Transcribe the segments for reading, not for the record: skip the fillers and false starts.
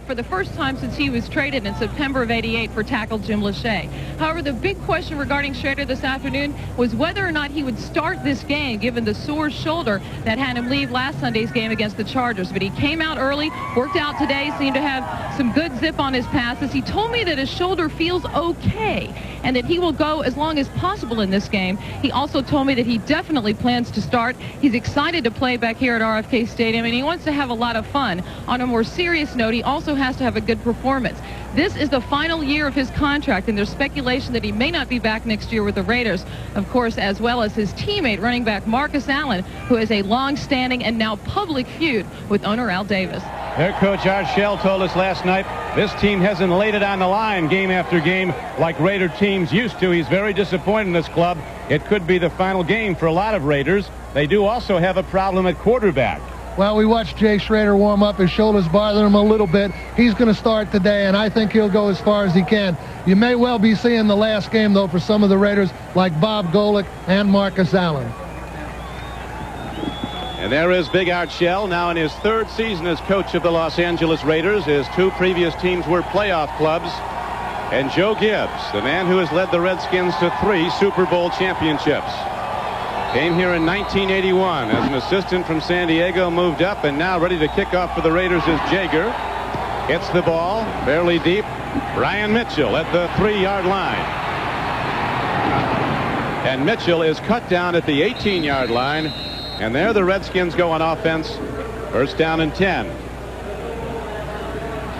for the first time since he was traded in September of '88 for tackle Jim Lachey. However, the big question regarding Schrader this afternoon was whether or not he would start this game given the sore shoulder that had him leave last Sunday's game against the Chargers. But he came out early, worked out today, seemed to have some good zip on his passes. He told me that his shoulder feels okay and that he will go as long as possible in this game. He also told me that he definitely plans to start. He's excited to play back here at RFK Stadium, and he wants to have a lot of fun. On a more serious note, he also has to have a good performance. This is the final year of his contract, and there's speculation that he may not be back next year with the Raiders, of course, as well as his teammate, running back Marcus Allen, who has a long-standing and now public feud with owner Al Davis. Their coach Art Shell told us last night this team hasn't laid it on the line game after game like Raider teams used to. He's very disappointed in this club. It could be the final game for a lot of Raiders. They do also have a problem at quarterback. Well, we watched Jay Schrader warm up. His shoulders bother him a little bit. He's going to start today, and I think he'll go as far as he can. You may well be seeing the last game, though, for some of the Raiders, like Bob Golick and Marcus Allen. And there is Big Art Shell, now in his third season as coach of the Los Angeles Raiders. His two previous teams were playoff clubs. And Joe Gibbs, the man who has led the Redskins to 3 Super Bowl championships. Came here in 1981 as an assistant from San Diego, moved up, and now ready to kick off for the Raiders is Jaeger. Hits the ball fairly deep. Brian Mitchell at the 3-yard line. And Mitchell is cut down at the 18-yard line. And there the Redskins go on offense. First down and 10.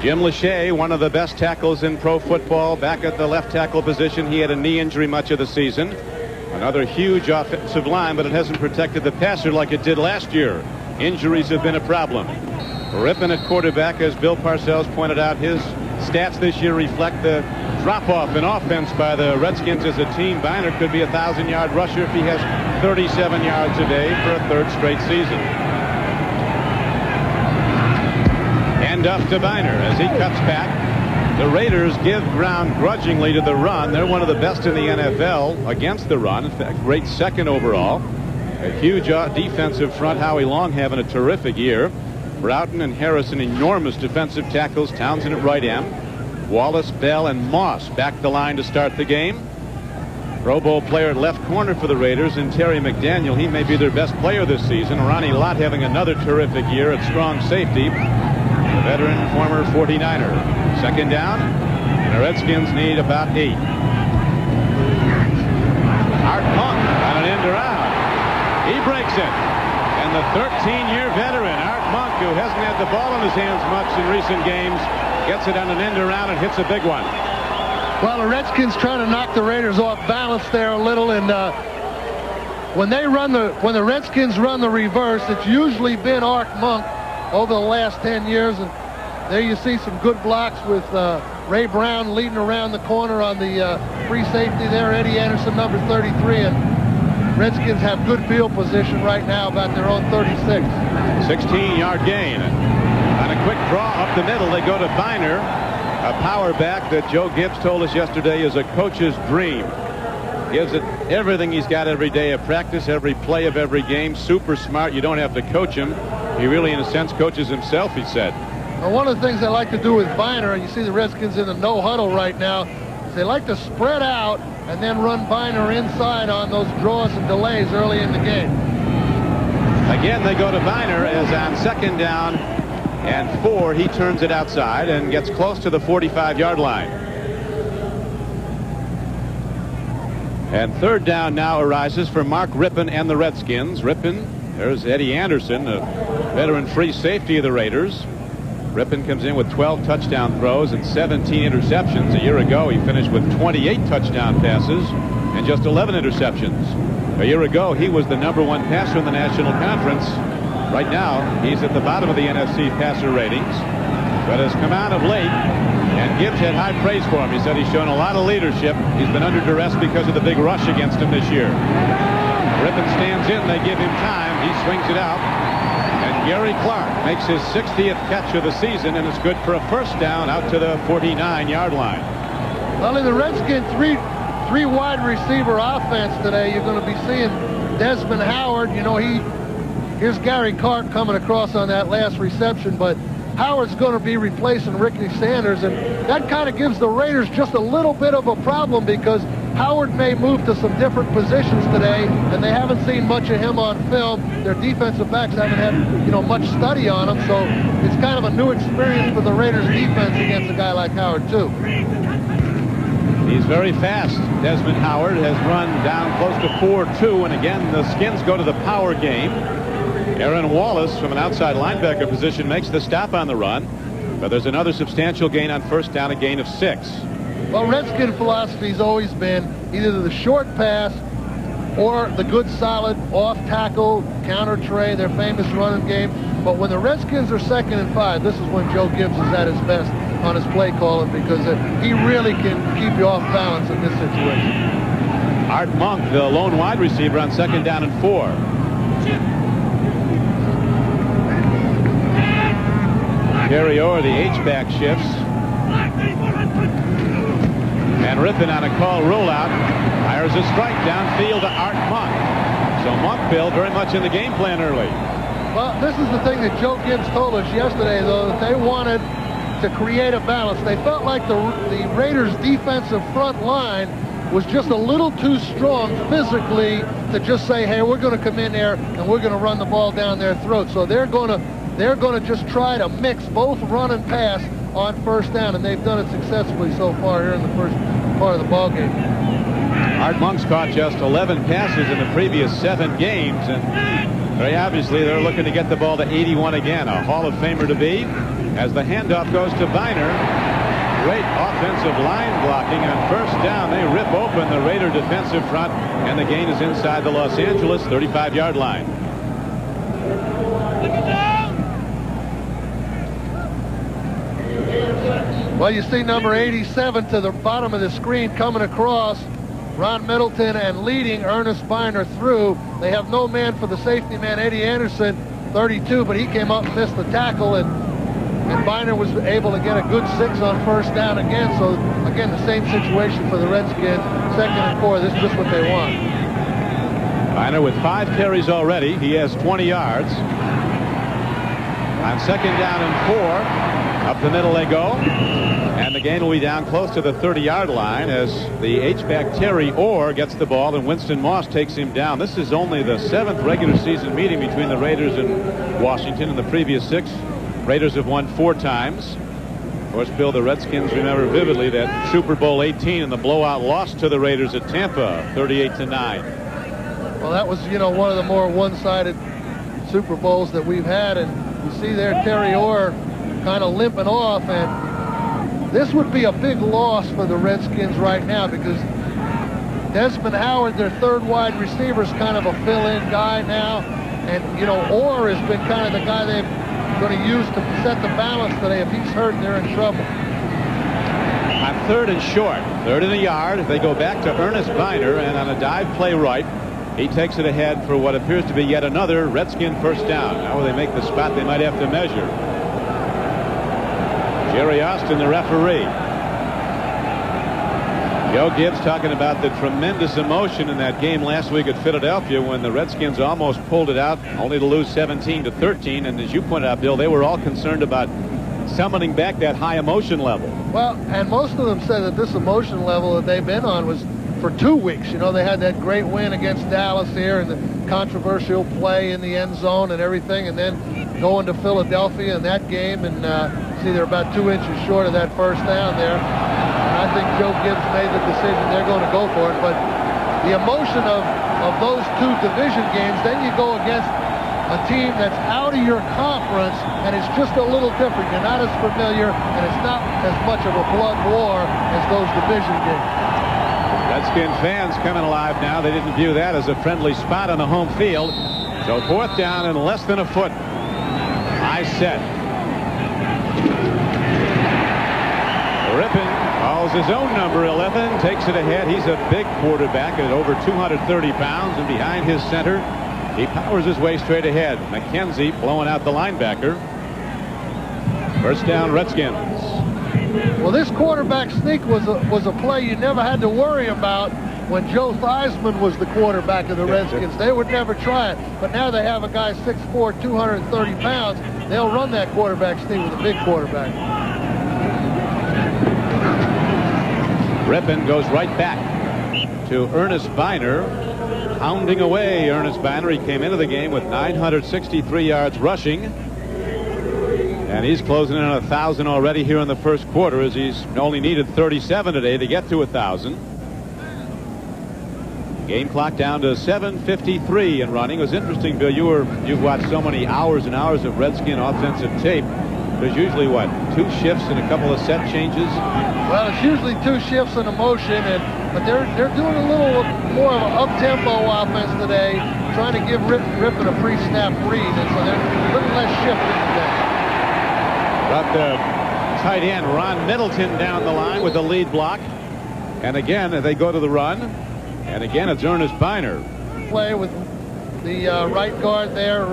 Jim Lachey, one of the best tackles in pro football, back at the left tackle position. He had a knee injury much of the season. Another huge offensive line, but it hasn't protected the passer like it did last year. Injuries have been a problem. Rippon at quarterback, as Bill Parcells pointed out, his stats this year reflect the drop-off in offense by the Redskins as a team. Biner could be a 1,000-yard rusher if he has 37 yards a day for a third straight season. Hand off to Biner as he cuts back. The Raiders give ground grudgingly to the run. They're one of the best in the NFL against the run. In fact, great second overall. A huge defensive front. Howie Long having a terrific year. Broughton and Harrison, enormous defensive tackles. Townsend at right end. Wallace, Bell, and Moss back the line to start the game. Pro Bowl player at left corner for the Raiders, and Terry McDaniel. He may be their best player this season. Ronnie Lott having another terrific year at strong safety. The veteran, former 49er. Second down, and the Redskins need about 8. Art Monk on an end around. He breaks it. And the 13-year veteran, Art Monk, who hasn't had the ball in his hands much in recent games, gets it on an end around and hits a big one. Well, the Redskins trying to knock the Raiders off balance there a little, and when the Redskins run the reverse, it's usually been Art Monk over the last 10 years. And there you see some good blocks with Ray Brown leading around the corner on the free safety there. Eddie Anderson, number 33. And Redskins have good field position right now, about their own 36. 16-yard gain. On a quick draw up the middle, they go to Biner, a power back that Joe Gibbs told us yesterday is a coach's dream. Gives it everything he's got every day of practice, every play of every game. Super smart. You don't have to coach him. He really, in a sense, coaches himself, he said. Well, one of the things I like to do with Biner, you see the Redskins in the no huddle right now, is they like to spread out and then run Biner inside on those draws and delays early in the game. Again, they go to Biner as on second down and 4, he turns it outside and gets close to the 45-yard line. And third down now arises for Mark Rippon and the Redskins. Rippon, there's Eddie Anderson, a veteran free safety of the Raiders. Rippon comes in with 12 touchdown throws and 17 interceptions. A year ago, he finished with 28 touchdown passes and just 11 interceptions. A year ago, he was the #1 passer in the National Conference. Right now, he's at the bottom of the NFC passer ratings, but has come out of late, and Gibbs had high praise for him. He said he's shown a lot of leadership. He's been under duress because of the big rush against him this year. Rippon stands in. They give him time. He swings it out. And Gary Clark makes his 60th catch of the season, and it's good for a first down out to the 49-yard line. Well, in the Redskins three wide receiver offense today, you're going to be seeing Desmond Howard. You know, here's Gary Clark coming across on that last reception, but Howard's going to be replacing Ricky Sanders, and that kind of gives the Raiders just a little bit of a problem because Howard may move to some different positions today, and they haven't seen much of him on film. Their defensive backs haven't had, much study on him, so it's kind of a new experience for the Raiders defense against a guy like Howard, too. He's very fast. Desmond Howard has run down close to 4.2, and again, the Skins go to the power game. Aaron Wallace from an outside linebacker position makes the stop on the run, but there's another substantial gain on first down, a gain of 6. Well, Redskin philosophy's always been either the short pass or the good solid off tackle counter tray, their famous running game. But when the Redskins are 2nd and 5, this is when Joe Gibbs is at his best on his play calling, because he really can keep you off balance in this situation. Art Monk, the lone wide receiver, on 2nd down and 4. Terry Orr, the H-back, shifts. And Rippon on a call rollout fires a strike downfield to Art Monk. So Monk, Bill, very much in the game plan early. Well, this is the thing that Joe Gibbs told us yesterday, though, that they wanted to create a balance. They felt like the Raiders' defensive front line was just a little too strong physically to just say, hey, we're going to come in there and we're going to run the ball down their throat. So they're going to just try to mix both run and pass on first down, and they've done it successfully so far here in the first part of the ball game. Art Monk's caught just 11 passes in the previous 7 games, and very obviously they're looking to get the ball to 81 again. A Hall of Famer to be, as the handoff goes to Viner. Great offensive line blocking on first down. They rip open the Raider defensive front, and the gain is inside the Los Angeles 35-yard line. Well, you see number 87 to the bottom of the screen coming across. Ron Middleton and leading Ernest Biner through. They have no man for the safety man, Eddie Anderson, 32, but he came up and missed the tackle, and Biner was able to get a good 6 on first down again. So, again, the same situation for the Redskins, 2nd and 4. This is just what they want. Biner with 5 carries already. He has 20 yards. On 2nd down and 4, up the middle they go. And the gain will be down close to the 30-yard line as the H-back Terry Orr gets the ball and Winston Moss takes him down. This is only the 7th regular season meeting between the Raiders and Washington. In the previous 6, Raiders have won 4 times. Of course, Bill, the Redskins remember vividly that Super Bowl 18 and the blowout loss to the Raiders at Tampa, 38-9. Well, that was, one of the more one-sided Super Bowls that we've had, and you see there Terry Orr kind of limping off, and this would be a big loss for the Redskins right now because Desmond Howard, their 3rd wide receiver, is kind of a fill-in guy now, and Orr has been kind of the guy they're going to use to set the balance today. If he's hurt, they're in trouble. On 3rd and short, 3rd and a yard, they go back to Ernest Biner, and on a dive play right, he takes it ahead for what appears to be yet another Redskin first down. Now when they make the spot, they might have to measure. Jerry Austin, the referee. Joe Gibbs talking about the tremendous emotion in that game last week at Philadelphia when the Redskins almost pulled it out, only to lose 17-13. And as you pointed out, Bill, they were all concerned about summoning back that high emotion level. Well, and most of them said that this emotion level that they've been on was for 2 weeks. They had that great win against Dallas here and the controversial play in the end zone and everything, and then going to Philadelphia in that game, and see they're about 2 inches short of that first down there. And I think Joe Gibbs made the decision they're going to go for it. But the emotion of those 2 division games, then you go against a team that's out of your conference, and it's just a little different. You're not as familiar, and it's not as much of a blood war as those division games. Redskin fans coming alive now. They didn't view that as a friendly spot on the home field. So 4th down and less than a foot. High set. Rippon calls his own number 11, takes it ahead. He's a big quarterback at over 230 pounds, and behind his center, he powers his way straight ahead. McKenzie blowing out the linebacker. First down, Redskins. Well, this quarterback sneak was a play you never had to worry about when Joe Theismann was the quarterback of the Redskins, they would never try it. But now they have a guy 6'4", 230 pounds. They'll run that quarterback sneak with a big quarterback. Rippon goes right back to Ernest Biner, pounding away Ernest Biner. He came into the game with 963 yards rushing, and he's closing in on 1,000 already here in the first quarter, as he's only needed 37 today to get to 1,000. Game clock down to 7:53 and running. It was interesting, Bill. You've watched so many hours and hours of Redskin offensive tape. There's usually, what, 2 shifts and a couple of set changes? Well, it's usually 2 shifts in a motion, but they're doing a little more of an up-tempo offense today, trying to give Rippon a pre-snap read, and so they're a little less shifting today. Got the tight end Ron Middleton down the line with the lead block, and again they go to the run, and again it's Ernest Biner. Play with the right guard there,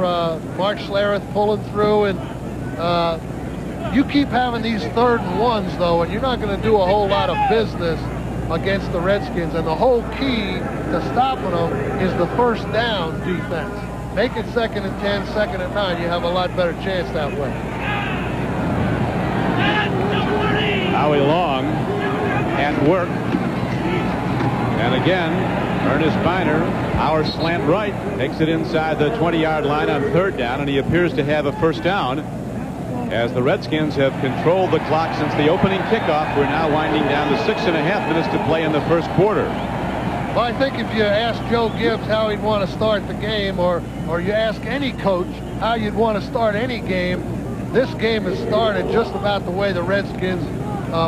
Mark Schlereth pulling through, and you keep having these 3rd and 1s, though, and you're not going to do a whole lot of business against the Redskins. And the whole key to stopping them is the first down defense. Make it 2nd and 10, 2nd and 9. You have a lot better chance that way. Howie Long at work. And again, Ernest Biner, our slant right, takes it inside the 20-yard line on 3rd down, and he appears to have a first down. As the Redskins have controlled the clock since the opening kickoff, we're now winding down to 6.5 minutes to play in the first quarter. Well, I think if you ask Joe Gibbs how he'd want to start the game, or you ask any coach how you'd want to start any game, this game has started just about the way the Redskins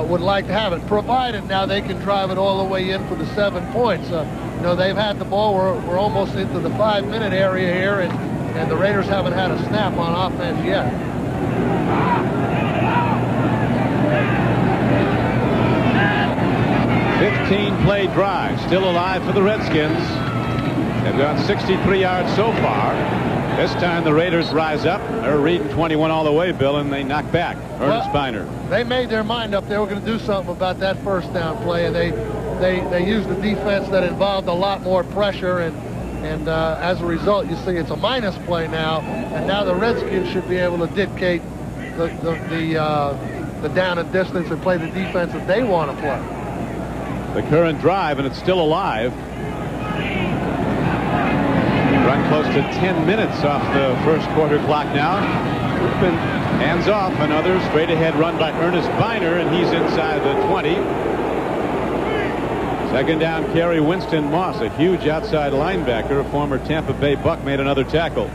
would like to have it, provided now they can drive it all the way in for the 7 points. You know, they've had the ball. We're almost into the 5-minute area here, and the Raiders haven't had a snap on offense yet. 15-play drive, still alive for the Redskins. They've gone 63 yards so far. This time the Raiders rise up. They're reading 21 all the way, Bill, and they knock back Ernest Biner. They made their mind up. They were going to do something about that first down play, and they used a defense that involved a lot more pressure, and as a result, you see it's a minus play now, and now the Redskins should be able to dictate the down and distance and play the defense that they want to play. The current drive, and it's still alive. Run close to 10 minutes off the first quarter clock now. Rippon hands off, another straight ahead run by Ernest Biner, and he's inside the 20. 2nd down carry. Winston Moss, a huge outside linebacker, a former Tampa Bay Buck, made another tackle.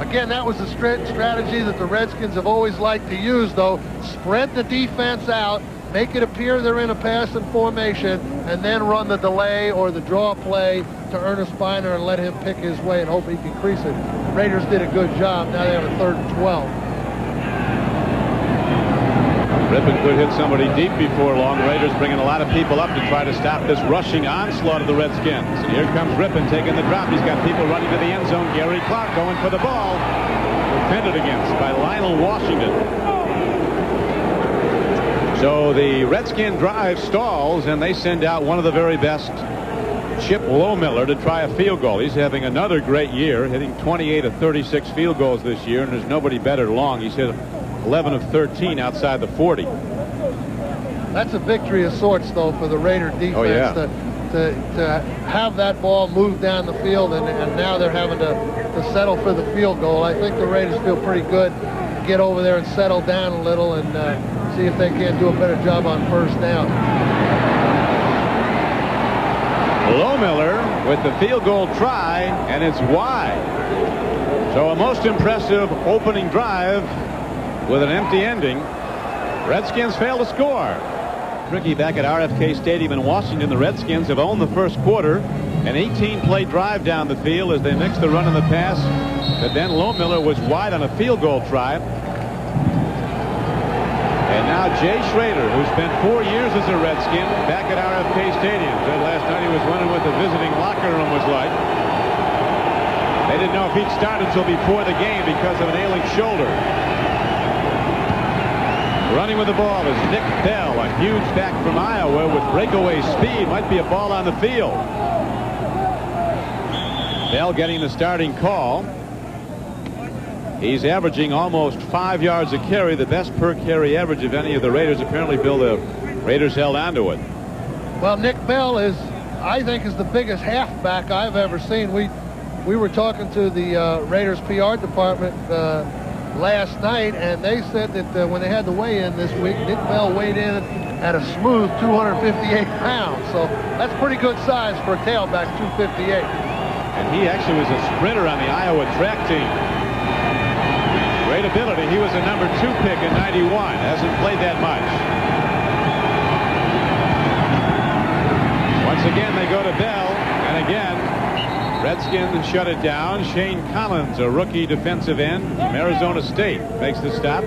Again, that was the strategy that the Redskins have always liked to use, though. Spread the defense out, make it appear they're in a passing formation, and then run the delay or the draw play to Ernest Biner and let him pick his way and hope he can crease it. The Raiders did a good job. Now they have a 3rd and 12. Rippon could hit somebody deep before long. Raiders bringing a lot of people up to try to stop this rushing onslaught of the Redskins. And here comes Rippon taking the drop. He's got people running to the end zone. Gary Clark going for the ball. Defended against by Lionel Washington. So the Redskin drive stalls, and they send out one of the very best, Chip Lohmiller, to try a field goal. He's having another great year, hitting 28 of 36 field goals this year, and there's nobody better long. He's hit 11 of 13 outside the 40. That's a victory of sorts, though, for the Raider defense. Oh, yeah. To have that ball move down the field, and now they're having to settle for the field goal. I think the Raiders feel pretty good to get over there and settle down a little and see if they can't do a better job on first down. Lohmiller with the field goal try, and it's wide. So a most impressive opening drive with an empty ending. Redskins fail to score. CRIQUI back at RFK Stadium in Washington. The Redskins have owned the first quarter. An 18-play drive down the field as they mix the run and the pass. But then Lohmiller was wide on a field goal try. And now Jay Schrader, who spent 4 years as a Redskin, back at RFK Stadium. Said last night he was wondering what the visiting locker room was like. They didn't know if he'd start until before the game because of an ailing shoulder. Running with the ball is Nick Bell, a huge back from Iowa with breakaway speed. Might be a ball on the field. Bell getting the starting call. He's averaging almost 5 yards a carry, the best per carry average of any of the Raiders. Apparently, Bill, the Raiders held onto it. Well, Nick Bell is, I think, is the biggest halfback I've ever seen. We were talking to the Raiders PR department last night, and they said that when they had the weigh-in this week, Nick Bell weighed in at a smooth 258 pounds. So that's pretty good size for a tailback, 258. And he actually was a sprinter on the Iowa track team. Great ability. He was a number 2 pick in '91. Hasn't played that much. Once again, they go to Bell, and again, Redskins shut it down. Shane Collins, a rookie defensive end from Arizona State, makes the stop.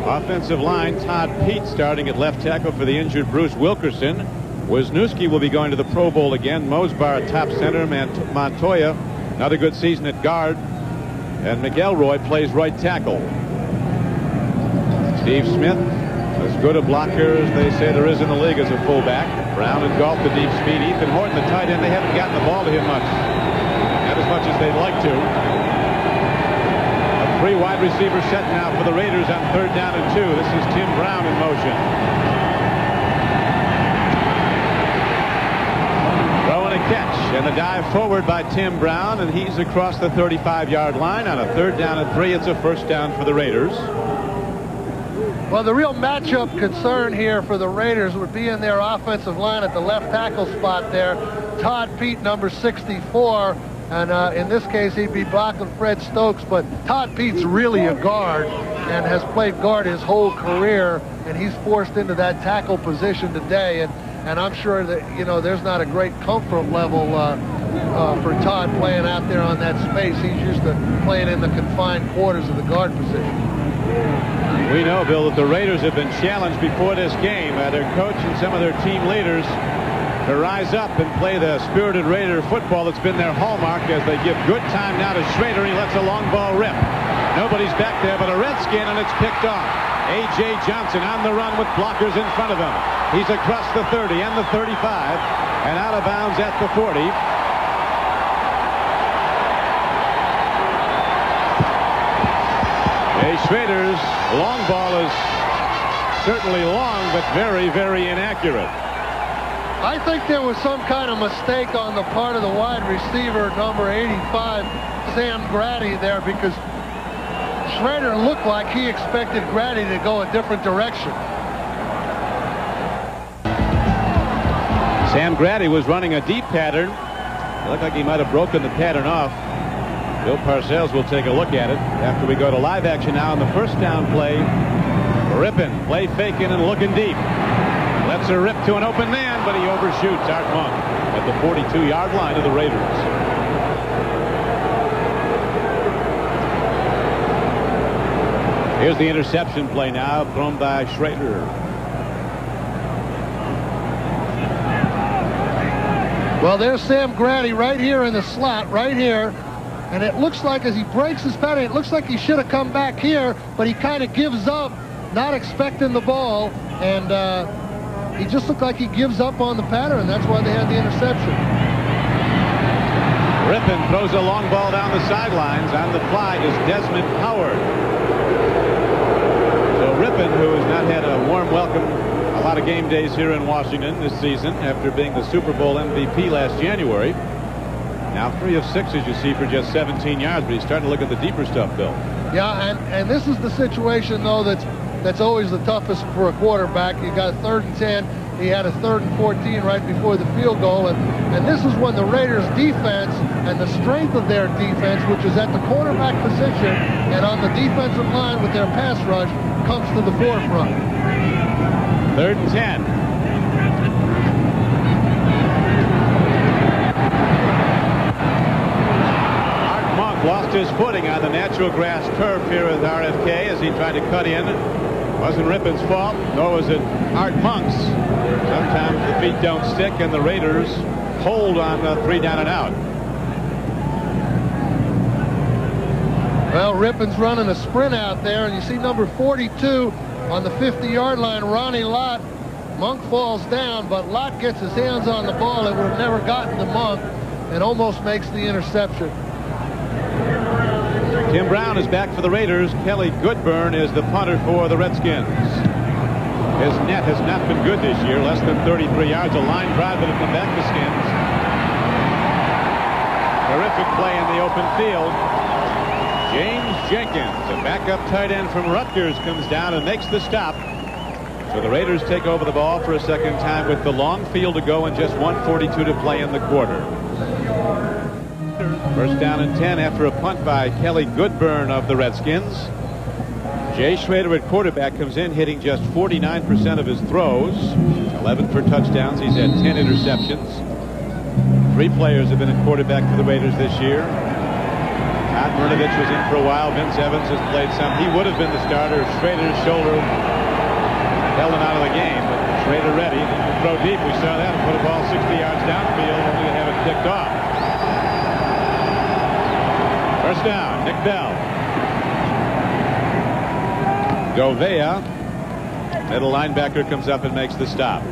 Offensive line, Todd Pete starting at left tackle for the injured Bruce Wilkerson. Wisniewski will be going to the Pro Bowl again. Mosbar, top center. Montoya, another good season at guard. And McElroy plays right tackle. Steve Smith, as good a blocker as they say there is in the league as a fullback. Brown engulfed the deep speed. Ethan Horton, the tight end, they haven't gotten the ball to him much. Not as much as they'd like to. A 3 wide receiver set now for the Raiders on 3rd down and 2. This is Tim Brown in motion. Throwing a catch, and the dive forward by Tim Brown, and he's across the 35-yard line on a 3rd down and 3. It's a 1st down for the Raiders. Well, the real matchup concern here for the Raiders would be in their offensive line at the left tackle spot there. Todd Pete, number 64, and in this case he'd be blocking Fred Stokes, but Todd Pete's really a guard and has played guard his whole career, and he's forced into that tackle position today, and I'm sure that, you know, there's not a great comfort level for Todd playing out there on that space. He's used to playing in the confined quarters of the guard position. We know, Bill, that the Raiders have been challenged before this game by their coach and some of their team leaders to rise up and play the spirited Raider football that's been their hallmark, as they give good time now to Schrader. He lets a long ball rip. Nobody's back there but a Redskin, and it's picked off. A.J. Johnson on the run with blockers in front of him. He's across the 30 and the 35 and out of bounds at the 40. Schrader's long ball is certainly long, but very, very inaccurate. I think there was some kind of mistake on the part of the wide receiver, number 85, Sam Grady there, because Schrader looked like he expected Grady to go a different direction. Sam Grady was running a deep pattern. It looked like he might have broken the pattern off. Bill Parcells will take a look at it after we go to live action now on the 1st down play. Rippin, play faking and looking deep. Lets her rip to an open man, but he overshoots Art Monk at the 42-yard line of the Raiders. Here's the interception play now, thrown by Schrader. Well, there's Sam Grady right here in the slot, right here. And it looks like as he breaks his pattern, it looks like he should have come back here, but he kind of gives up, not expecting the ball. And he just looked like he gives up on the pattern, and that's why they had the interception. Rippin throws a long ball down the sidelines. On the fly is Desmond Howard. So Rippin, who has not had a warm welcome a lot of game days here in Washington this season after being the Super Bowl MVP last January. Now 3 of 6, as you see, for just 17 yards, but he's starting to look at the deeper stuff, Bill. Yeah, and this is the situation, though, that's always the toughest for a quarterback. You got a 3rd and 10. He had a 3rd and 14 right before the field goal, and this is when the Raiders' defense and the strength of their defense, which is at the quarterback position and on the defensive line with their pass rush, comes to the forefront. 3rd and 10. Lost his footing on the natural grass turf here at RFK as he tried to cut in. Wasn't Rippin's fault, nor was it Art Monk's. Sometimes the feet don't stick, and the Raiders hold on 3 down and out. Well, Rippin's running a sprint out there, and you see number 42 On the 50-yard line, Ronnie Lott, Monk falls down, but Lott gets his hands on the ball. It would have never gotten to Monk and almost makes the interception. Tim Brown is back for the Raiders. Kelly Goodburn is the punter for the Redskins. His net has not been good this year, less than 33 yards. A line drive that will come back to Skins. Terrific play in the open field. James Jenkins, a backup tight end from Rutgers, comes down and makes the stop. So the Raiders take over the ball for a second time with the long field to go and just 1:42 to play in the quarter. First down and 10 after a punt by Kelly Goodburn of the Redskins. Jay Schrader at quarterback comes in hitting just 49% of his throws. 11 for touchdowns. He's had 10 interceptions. 3 players have been at quarterback for the Raiders this year. Todd Murnovich was in for a while. Vince Evans has played some. He would have been the starter. Schrader's shoulder held him out of the game, but Schrader ready. Throw deep. We saw that. Put a ball 60 yards downfield, only to have it picked off. First down, Nick Bell. Govea, middle linebacker, comes up and makes the stop.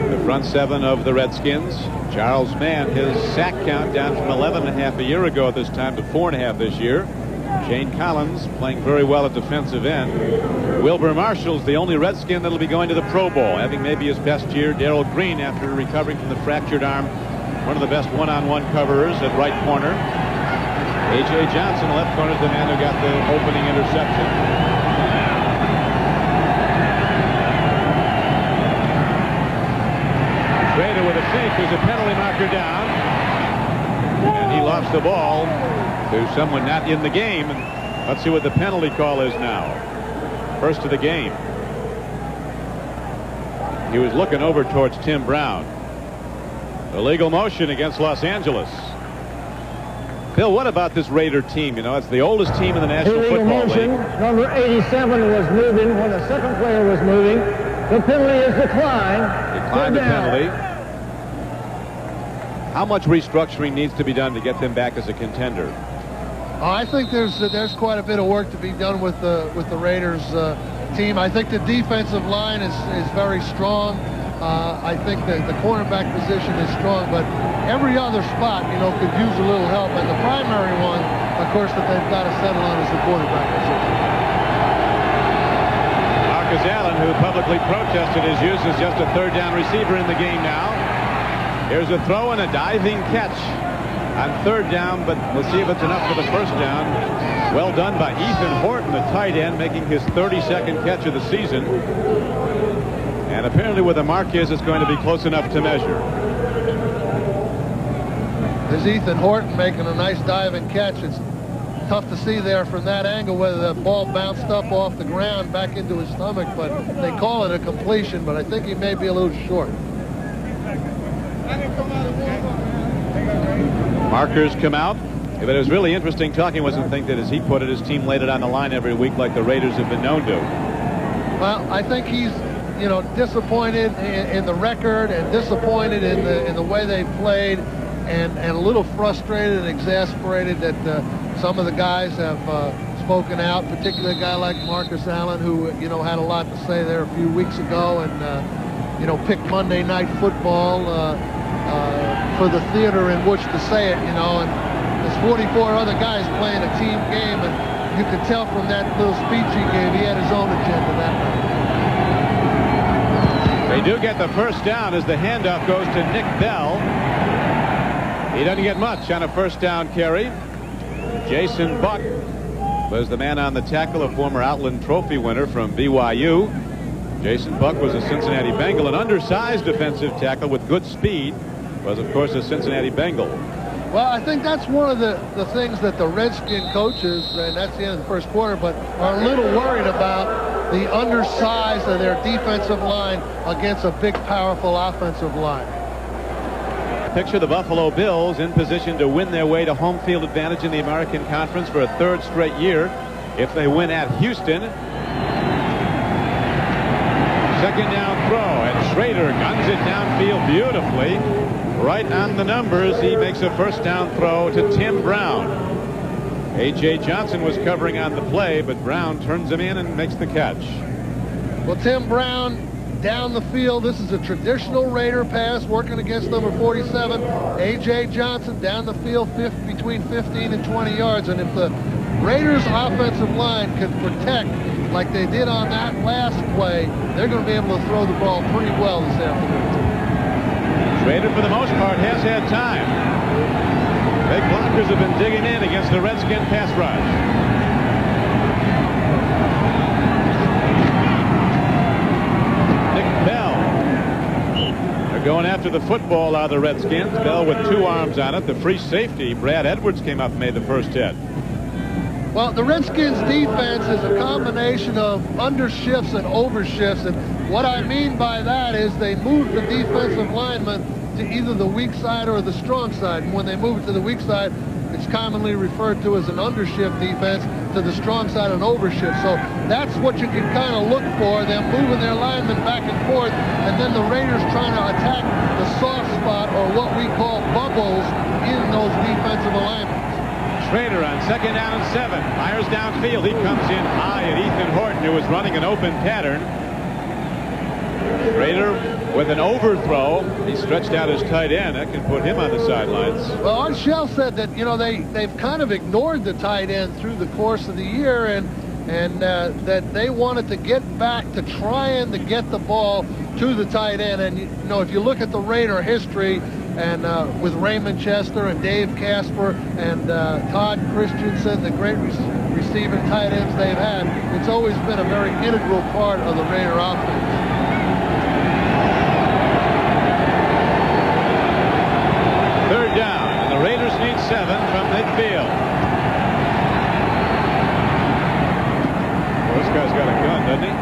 The front 7 of the Redskins. Charles Mann, his sack count down from 11.5 a year ago at this time to 4.5 this year. Shane Collins playing very well at defensive end. Wilbur Marshall's the only Redskin that'll be going to the Pro Bowl, having maybe his best year. Darrell Green, after recovering from the fractured arm, one of the best one-on-one coverers at right corner. A.J. Johnson, left corner, is the man who got the opening interception. Schrader with a fake. There's a penalty marker down. And he lost the ball to someone not in the game. And let's see what the penalty call is now. First of the game. He was looking over towards Tim Brown. Illegal motion against Los Angeles. Bill, what about this Raider team? You know, it's the oldest team in the National Football League. Number 87 was moving when the second player was moving. The penalty is declined. Declined the penalty. How much restructuring needs to be done to get them back as a contender? I think there's quite a bit of work to be done with the Raiders team. I think the defensive line is very strong. I think that the cornerback position is strong, but every other spot, you know, could use a little help. And the primary one, of course, that they've got to settle on is the quarterback position. Marcus Allen, who publicly protested his use as just a third down receiver in the game now. Here's a throw and a diving catch on third down, but we'll see if it's enough for the first down. Well done by Ethan Horton, the tight end, making his 32nd catch of the season. And apparently with the Marquez, it's going to be close enough to measure. There's Ethan Horton making a nice diving catch. It's tough to see there from that angle whether the ball bounced up off the ground back into his stomach, but they call it a completion, but I think he may be a little short. Markers come out. But it was really interesting talking with him. Think that, as he put it, his team laid it on the line every week like the Raiders have been known to. Well, I think he's, you know, disappointed in the record and disappointed in the way they played, and a little frustrated and exasperated that some of the guys have spoken out, particularly a guy like Marcus Allen, who, you know, had a lot to say there a few weeks ago, and you know, picked Monday Night Football for the theater in which to say it, you know, and there's 44 other guys playing a team game, and you could tell from that little speech he gave, he had his own agenda that night. They do get the first down as the handoff goes to Nick Bell. He doesn't get much on a first down carry. Jason Buck was the man on the tackle, a former Outland Trophy winner from BYU. Jason Buck was a Cincinnati Bengal, an undersized defensive tackle with good speed, was of course a Cincinnati Bengal. Well, I think that's one of the things that the Redskin coaches, and that's the end of the first quarter, but are a little worried about the undersize of their defensive line against a big, powerful offensive line. Picture the Buffalo Bills in position to win their way to home field advantage in the American Conference for a third straight year if they win at Houston. Second down throw, and Schrader guns it downfield beautifully. Right on the numbers, he makes a first down throw to Tim Brown. A.J. Johnson was covering on the play, but Brown turns him in and makes the catch. Well, Tim Brown down the field. This is a traditional Raider pass working against number 47. A.J. Johnson down the field between 15 and 20 yards. And if the Raiders offensive line can protect like they did on that last play, they're going to be able to throw the ball pretty well this afternoon. Schrader, for the most part, has had time. Big blockers have been digging in against the Redskin pass rush. Going after the football are the Redskins. Bell with 2 arms on it. The free safety, Brad Edwards, came up and made the first hit. Well, the Redskins defense is a combination of undershifts and overshifts, and what I mean by that is they move the defensive lineman to either the weak side or the strong side. And when they move it to the weak side, it's commonly referred to as an undershift defense, to the strong side an overshift. So that's what you can kind of look for, them moving their linemen back and forth, and then the Raiders trying to attack the soft spot, or what we call bubbles, in those defensive alignments. Schrader on 2nd down and 7. Fires downfield. He comes in high at Ethan Horton, who is running an open pattern. Schrader with an overthrow. He stretched out his tight end. That can put him on the sidelines. Well, Art Shell said that, you know, they've kind of ignored the tight end through the course of the year, and that they wanted to get back to trying to get the ball to the tight end. And, you know, if you look at the Raider history, and with Raymond Chester and Dave Casper and Todd Christensen, the great receiving tight ends they've had, it's always been a very integral part of the Raider offense. Third down, and the Raiders need 7 from midfield. Well, this guy's got a gun, doesn't he?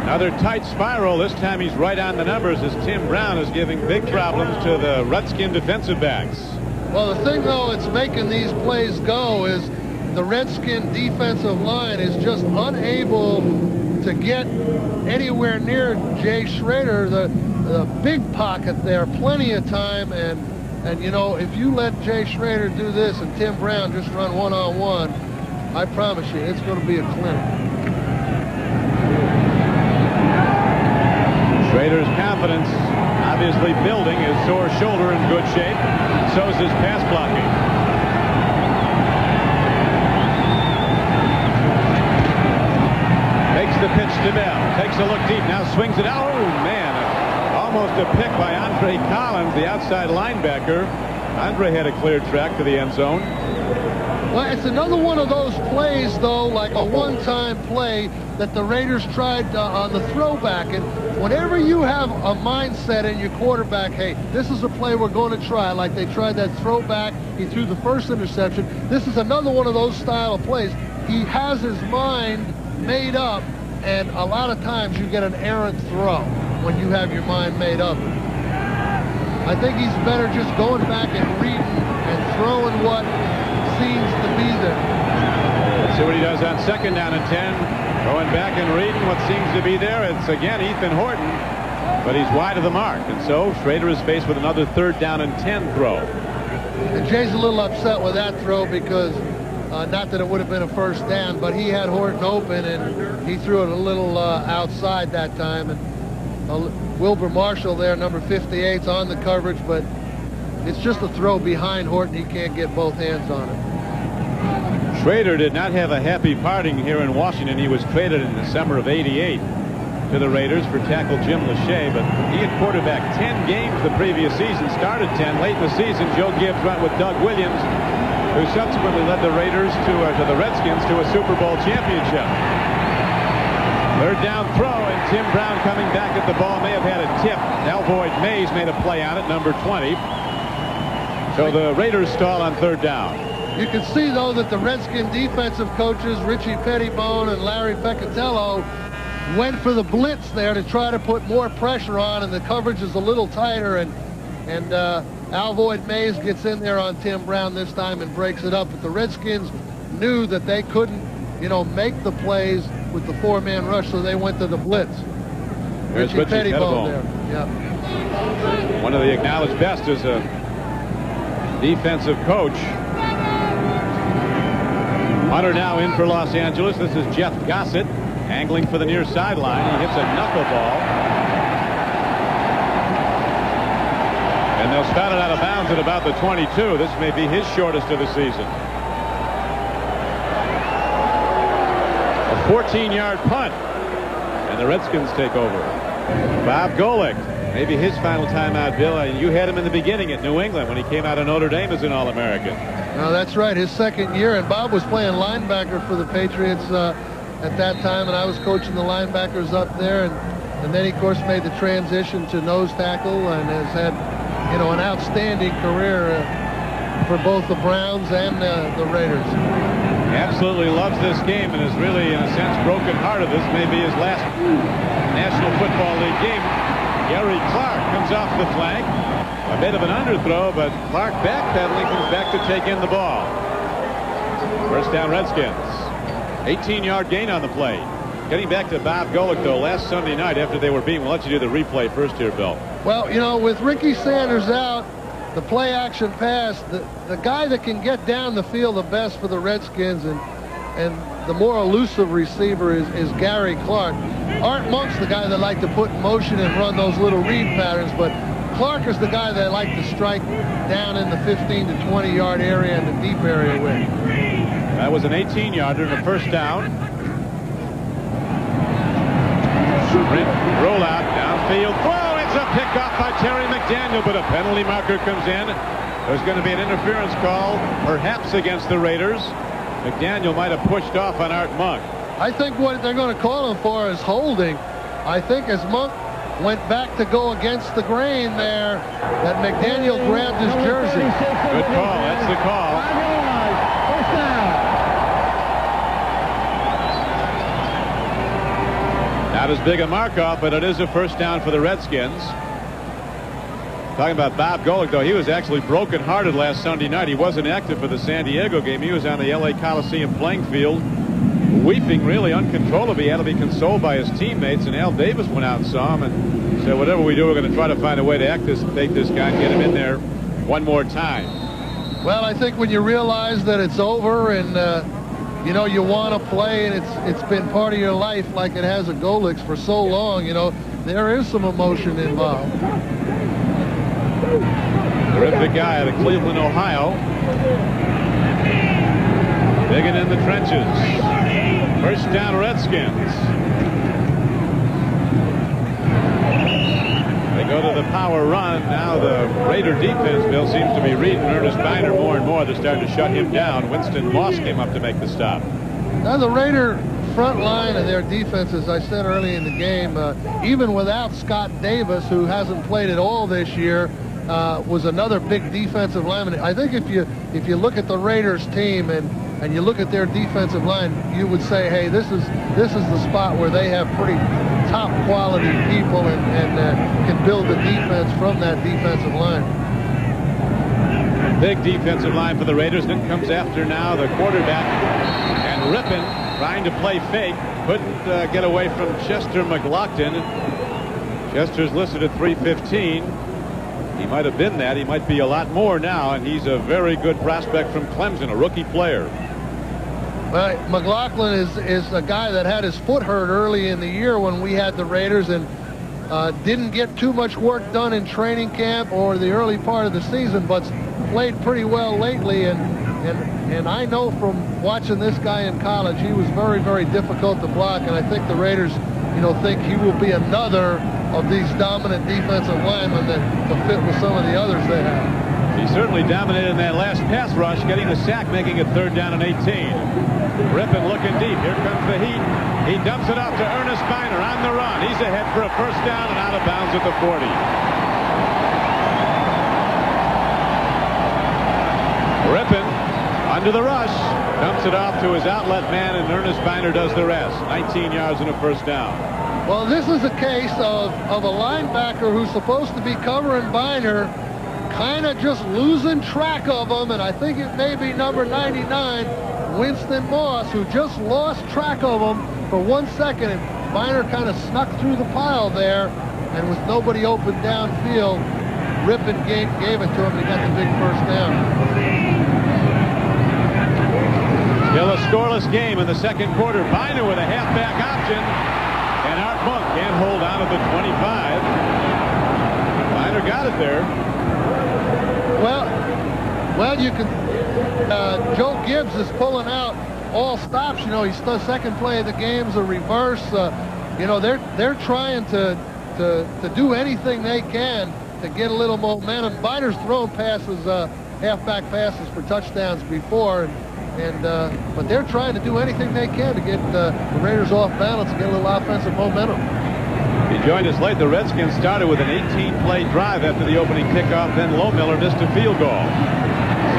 Another tight spiral. This time he's right on the numbers, as Tim Brown is giving big problems to the Redskin defensive backs. Well, the thing, though, it's making these plays go is the Redskin defensive line is just unable to get anywhere near Jay Schrader, the big pocket there, plenty of time. And you know, if you let Jay Schrader do this and Tim Brown just run one-on-one, I promise you, it's going to be a clinic. Schrader's confidence obviously building. His sore shoulder in good shape. So is his pass blocking. Makes the pitch to Bell. Takes a look deep. Now swings it out. Oh, man. Almost a pick by Andre Collins, the outside linebacker. Andre had a clear track to the end zone. Well, it's another one of those plays, though, like a one-time play that the Raiders tried on the throwback. And whenever you have a mindset in your quarterback, hey, this is a play we're going to try, like they tried that throwback, he threw the first interception. This is another one of those style of plays. He has his mind made up, and a lot of times you get an errant throw when you have your mind made up. I think he's better just going back and reading and throwing what seems to be there. Let's see what he does on 2nd down and 10. Going back and reading what seems to be there. It's again Ethan Horton, but he's wide of the mark. And so Schrader is faced with another 3rd down and 10 throw. And Jay's a little upset with that throw because not that it would have been a 1st down, but he had Horton open and he threw it a little outside that time. And Wilbur Marshall there, number 58's on the coverage, but it's just a throw behind Horton. He can't get both hands on it. Schrader did not have a happy parting here in Washington. He was traded in December of '88 to the Raiders for tackle Jim Lachey, but he had quarterbacked 10 games the previous season, started 10. Late in the season, Joe Gibbs went with Doug Williams, who subsequently led the Raiders to the Redskins to a Super Bowl championship. 3rd down throw, and Tim Brown coming back at the ball may have had a tip. Alvoid Mays made a play on it, number 20. So the Raiders stall on 3rd down. You can see, though, that the Redskin defensive coaches, Richie Pettibone and Larry Peccatello, went for the blitz there to try to put more pressure on, and the coverage is a little tighter, and Alvoid Mays gets in there on Tim Brown this time and breaks it up. But the Redskins knew that they couldn't, you know, make the plays with the 4-man rush, so they went to the blitz. There's Richie Pettibone there. Yeah. One of the acknowledged best as a defensive coach. Hunter now in for Los Angeles. This is Jeff Gossett angling for the near sideline. He hits a knuckleball. And they'll spout it out of bounds at about the 22. This may be his shortest of the season. A 14-yard punt. And the Redskins take over. Bob Golick, maybe his final timeout, Bill. You had him in the beginning at New England when he came out of Notre Dame as an All-American. No, that's right. His second year. And Bob was playing linebacker for the Patriots at that time. And I was coaching the linebackers up there. And then he, of course, made the transition to nose tackle and has had, you know, an outstanding career for both the Browns and the Raiders. He absolutely loves this game and is really, in a sense, broken-hearted. This may be his last National Football League game. Gary Clark comes off the flank. A bit of an underthrow, but Clark backpedaling comes back to take in the ball. First down, Redskins. 18-yard gain on the play. Getting back to Bob Golick, though, last Sunday night after they were beaten. We'll let you do the replay first here, Bill. Well, you know, with Ricky Sanders out, the play-action pass, the guy that can get down the field the best for the Redskins and the more elusive receiver is Gary Clark. Art Monk's the guy that liked to put in motion and run those little read patterns, but Clark is the guy that liked to strike down in the 15 to 20-yard area and the deep area with. That was an 18-yarder and a first down. Sprint, rollout, downfield, throw. It's a pickoff by Terry McDaniel, but a penalty marker comes in. There's going to be an interference call, perhaps against the Raiders. McDaniel might have pushed off on Art Monk. I think what they're going to call him for is holding. I think as Monk went back to go against the grain there, that McDaniel grabbed his jersey. Good call. That's the call. First down. Not as big a mark-off, but it is a first down for the Redskins. Talking about Bob Golick, though, he was actually broken-hearted last Sunday night. He wasn't active for the San Diego game. He was on the L.A. Coliseum playing field, weeping really uncontrollably. He had to be consoled by his teammates, and Al Davis went out and saw him and said, whatever we do, we're going to try to find a way to activate this guy and get him in there one more time. Well, I think when you realize that it's over and you know, you want to play, and it's been part of your life like it has at Golicks for so long, you know, there is some emotion involved. Terrific guy out of Cleveland, Ohio. Digging in the trenches. First down, Redskins. They go to the power run. Now the Raider defense, Bill, seems to be reading Ernest Biner more and more. They're starting to shut him down. Winston Moss came up to make the stop. Now the Raider front line of their defense, as I said early in the game, even without Scott Davis, who hasn't played at all this year, was another big defensive lineman. I think if you look at the Raiders team and you look at their defensive line, you would say, hey, this is the spot where they have pretty top quality people and can build the defense from that defensive line. Big defensive line for the Raiders. Then comes after now the quarterback, and Rippon trying to play fake, couldn't get away from Chester McLaughlin. Chester's listed at 315. He might have been that. He might be a lot more now, and he's a very good prospect from Clemson, a rookie player. Well, McLaughlin is a guy that had his foot hurt early in the year when we had the Raiders and didn't get too much work done in training camp or the early part of the season, but played pretty well lately. And I know from watching this guy in college, he was very, very difficult to block. And I think the Raiders, you know, think he will be another of these dominant defensive linemen that will fit with some of the others they have. He certainly dominated in that last pass rush, getting the sack, making it 3rd down and 18. Rippon looking deep. Here comes the heat. He dumps it off to Ernest Biner on the run. He's ahead for a first down and out of bounds at the 40. Rippon under the rush, dumps it off to his outlet man, and Ernest Biner does the rest. 19 yards and a first down. Well, this is a case of a linebacker who's supposed to be covering Biner, kind of just losing track of him, and I think it may be number 99, Winston Moss, who just lost track of him for 1 second, and Biner kind of snuck through the pile there, and with nobody open downfield, Rippon gave it to him, and he got the big first down. Still a scoreless game in the second quarter. Biner with a halfback option. And Art Monk can't hold on to the 25. Biner got it there. Well, you can. Joe Gibbs is pulling out all stops. You know, he's the second play of the game's a reverse. You know, they're trying to do anything they can to get a little momentum. Biner's thrown passes, halfback passes for touchdowns before, but they're trying to do anything they can to get the Raiders off balance and get a little offensive momentum. He joined us late. The Redskins started with an 18-play drive after the opening kickoff. Then Lohmiller missed a field goal.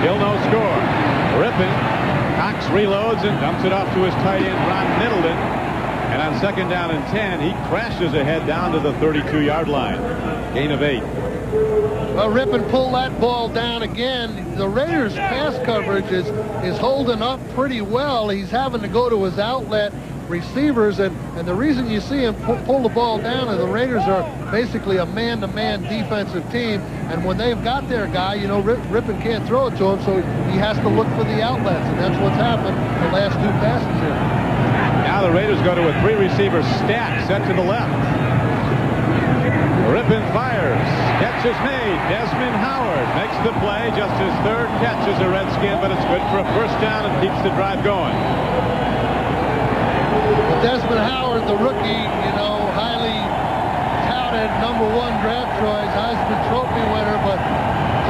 Still no score. Rippon. Cox reloads and dumps it off to his tight end, Ron Middleton. And on second down and 10, he crashes ahead down to the 32-yard line. Gain of 8. Well, Rippon pulled that ball down again. The Raiders' pass coverage is holding up pretty well. He's having to go to his outlet receivers, and the reason you see him pull the ball down is the Raiders are basically a man-to-man defensive team, and when they've got their guy, you know, Rippon can't throw it to him, so he has to look for the outlets, and that's what's happened the last 2 passes here. Now the Raiders go to a 3-receiver stack set to the left. Rippon fires. Catch is made. Desmond Howard makes the play. Just his 3rd catch as a Redskin, but it's good for a first down and keeps the drive going. Well, Desmond Howard, the rookie, you know, highly touted #1 draft choice, Heisman Trophy winner, but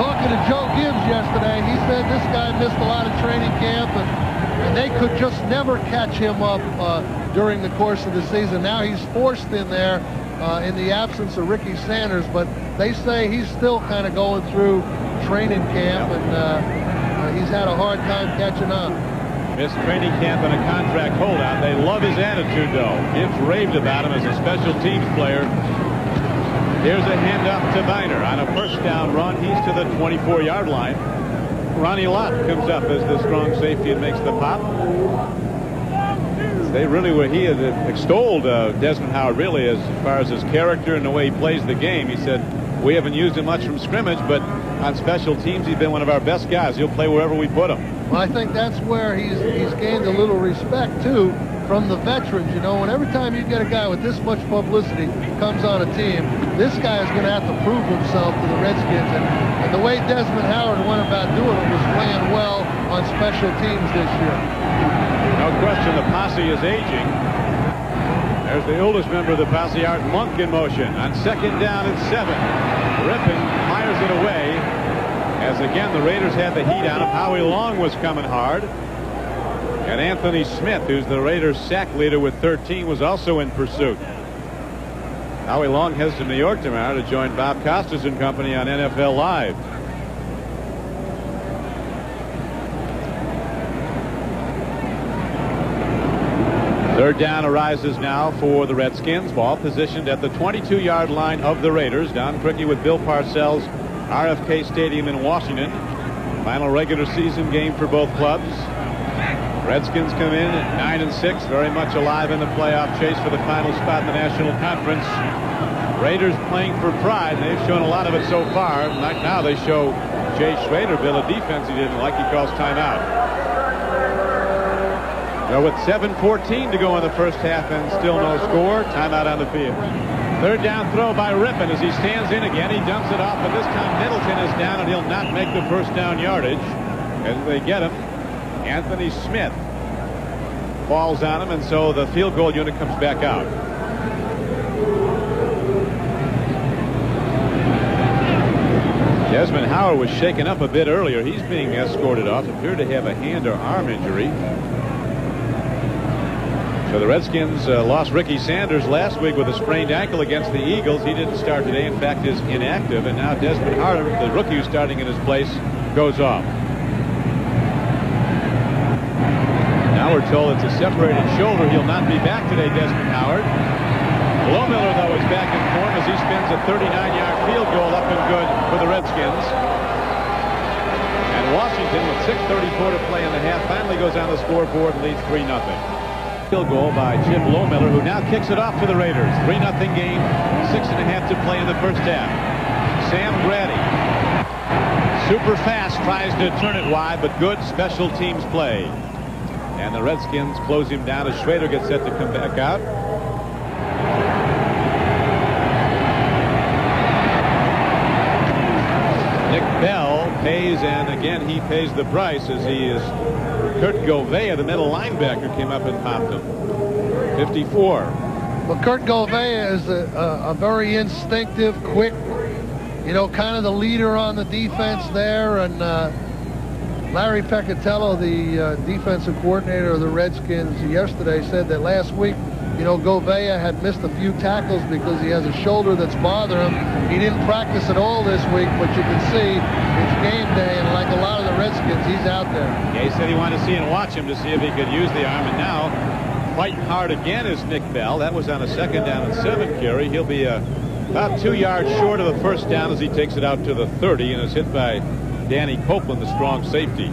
talking to Joe Gibbs yesterday, he said this guy missed a lot of training camp, and they could just never catch him up during the course of the season. Now he's forced in there in the absence of Ricky Sanders, but they say he's still kind of going through training camp, and he's had a hard time catching up. Missed training camp and a contract holdout. They love his attitude, though. Gibbs raved about him as a special teams player. Here's a handoff to Biner on a first down run. He's to the 24-yard line. Ronnie Lott comes up as the strong safety and makes the pop. They really were. He had extolled Desmond Howard really as far as his character and the way he plays the game. He said, we haven't used him much from scrimmage, but on special teams he's been one of our best guys. He'll play wherever we put him. Well, I think that's where he's gained a little respect too from the veterans. You know, and every time you get a guy with this much publicity comes on a team, this guy is going to have to prove himself to the Redskins, and the way Desmond Howard went about doing it was playing well on special teams this year. No question the posse is aging. There's the oldest member of the posse, Art Monk, in motion. On second down and 7. Rippon fires it away. As again, the Raiders had the heat on him. Howie Long was coming hard. And Anthony Smith, who's the Raiders sack leader with 13, was also in pursuit. Howie Long heads to New York tomorrow to join Bob Costas and company on NFL Live. Third down arises now for the Redskins. Ball positioned at the 22-yard line of the Raiders. Don Criqui with Bill Parcells, RFK Stadium in Washington. Final regular season game for both clubs. Redskins come in at 9-6, very much alive in the playoff chase for the final spot in the National Conference. Raiders playing for pride. They've shown a lot of it so far. Right now they show Jay Schrader, Bill, a defense he didn't like. He calls timeout. Well, with 7:14 to go in the first half and still no score, timeout on the field. Third down throw by Rippon as he stands in again. He dumps it off, but this time Middleton is down and he'll not make the first down yardage. As they get him, Anthony Smith falls on him, and so the field goal unit comes back out. Desmond Howard was shaken up a bit earlier. He's being escorted off. Appeared to have a hand or arm injury. So the Redskins lost Ricky Sanders last week with a sprained ankle against the Eagles. He didn't start today. In fact, is inactive. And now Desmond Howard, the rookie who's starting in his place, goes off. Now we're told it's a separated shoulder. He'll not be back today, Desmond Howard. Lohmiller, though, is back in form as he spins a 39-yard field goal up and good for the Redskins. And Washington, with 6:34 to play in the half, finally goes on the scoreboard and leads 3-0. Field goal by Jim Lohmiller, who now kicks it off to the Raiders. 3-0 game, 6.5 to play in the first half. Sam Grady, super fast, tries to turn it wide, but good special teams play. And the Redskins close him down as Schrader gets set to come back out. Nick Bell pays, and again he pays the price, as he is Kurt Gouveia, the middle linebacker, came up and popped him. 54. Well, Kurt Gouveia is a very instinctive, quick, kind of the leader on the defense there. And Larry Peccatello, the defensive coordinator of the Redskins, yesterday said that last week, Gouveia had missed a few tackles because he has a shoulder that's bothering him. He didn't practice at all this week, but you can see it's game day, and like a lot of the Redskins, he's out there. Yeah, he said he wanted to see and watch him to see if he could use the arm, and now fighting hard again is Nick Bell. That was on a 2nd down and 7 carry. He'll be about 2 yards short of the first down as he takes it out to the 30 and is hit by Danny Copeland, the strong safety.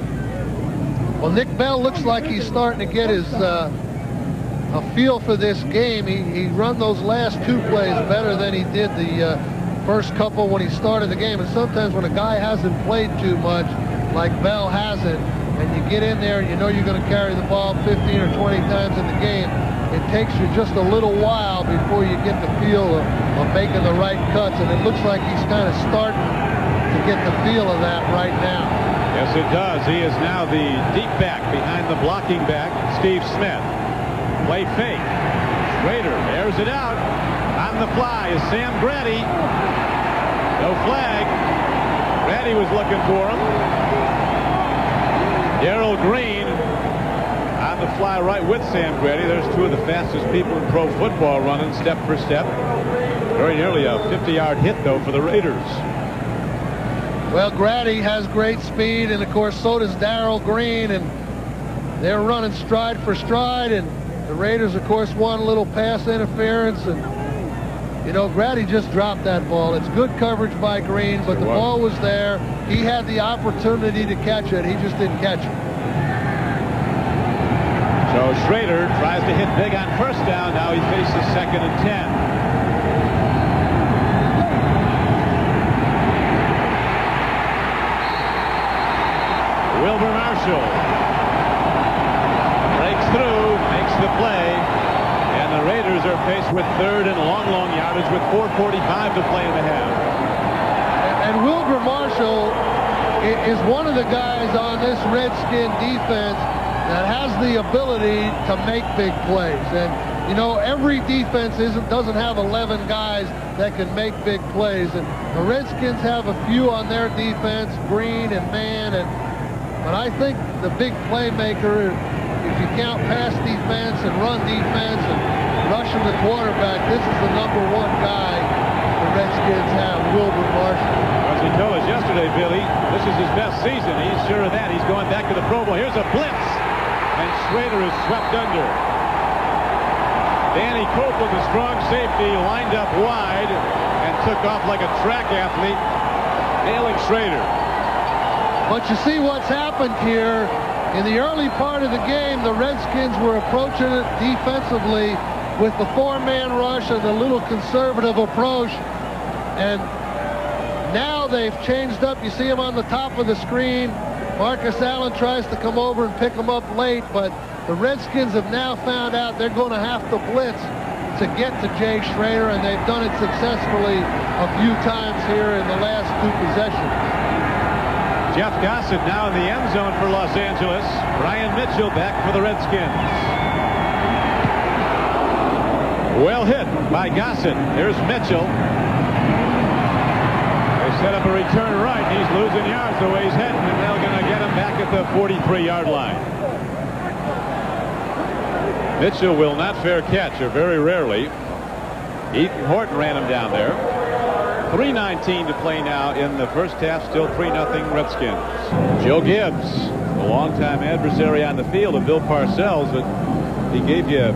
Well, Nick Bell looks like he's starting to get his a feel for this game. He run those last 2 plays better than he did the first couple when he started the game. And sometimes when a guy hasn't played too much, like Bell hasn't, and you get in there and you know you're going to carry the ball 15 or 20 times in the game, it takes you just a little while before you get the feel of making the right cuts. And it looks like he's kind of starting to get the feel of that right now. Yes, it does. He is now the deep back behind the blocking back, Steve Smith. Play fake. Schrader airs it out. On the fly is Sam Grady. No flag. Grady was looking for him. Darrell Green on the fly right with Sam Grady. There's 2 of the fastest people in pro football running step for step. Very nearly a 50-yard hit, though, for the Raiders. Well, Grady has great speed, and, of course, so does Darrell Green, and they're running stride for stride, and the Raiders, of course, won a little pass interference, and, Grady just dropped that ball. It's good coverage by Green, but the ball was there. He had the opportunity to catch it. He just didn't catch it. So Schrader tries to hit big on first down. Now he faces 2nd and 10. Wilbur Marshall breaks through, makes the play, and the Raiders are faced with 3rd and long yardage with 4:45 to play in the half. And Wilbur Marshall is one of the guys on this Redskin defense that has the ability to make big plays. And, every defense doesn't have 11 guys that can make big plays. And the Redskins have a few on their defense, Green and Mann, but I think the big playmaker, if you count pass defense and run defense and rushing the quarterback, this is the #1 guy the Redskins have, Wilbur Marshall. As he told us yesterday, Billy, this is his best season. He's sure of that. He's going back to the Pro Bowl. Here's a blitz, and Schrader is swept under. Danny Copeland, the strong safety, lined up wide and took off like a track athlete, nailing Schrader. But you see what's happened here. In the early part of the game, the Redskins were approaching it defensively with the 4-man rush and the little conservative approach. And now they've changed up. You see him on the top of the screen. Marcus Allen tries to come over and pick him up late, but the Redskins have now found out they're going to have to blitz to get to Jay Schrader, and they've done it successfully a few times here in the last 2 possessions. Jeff Gossett now in the end zone for Los Angeles. Brian Mitchell back for the Redskins. Well hit by Gossett. Here's Mitchell. They set up a return right. He's losing yards the way he's heading, and they're going to get him back at the 43-yard line. Mitchell will not fair catch, or very rarely. Ethan Horton ran him down there. 3:19 to play now in the first half. Still 3-0 Redskins. Joe Gibbs, a longtime adversary on the field of Bill Parcells, but he gave you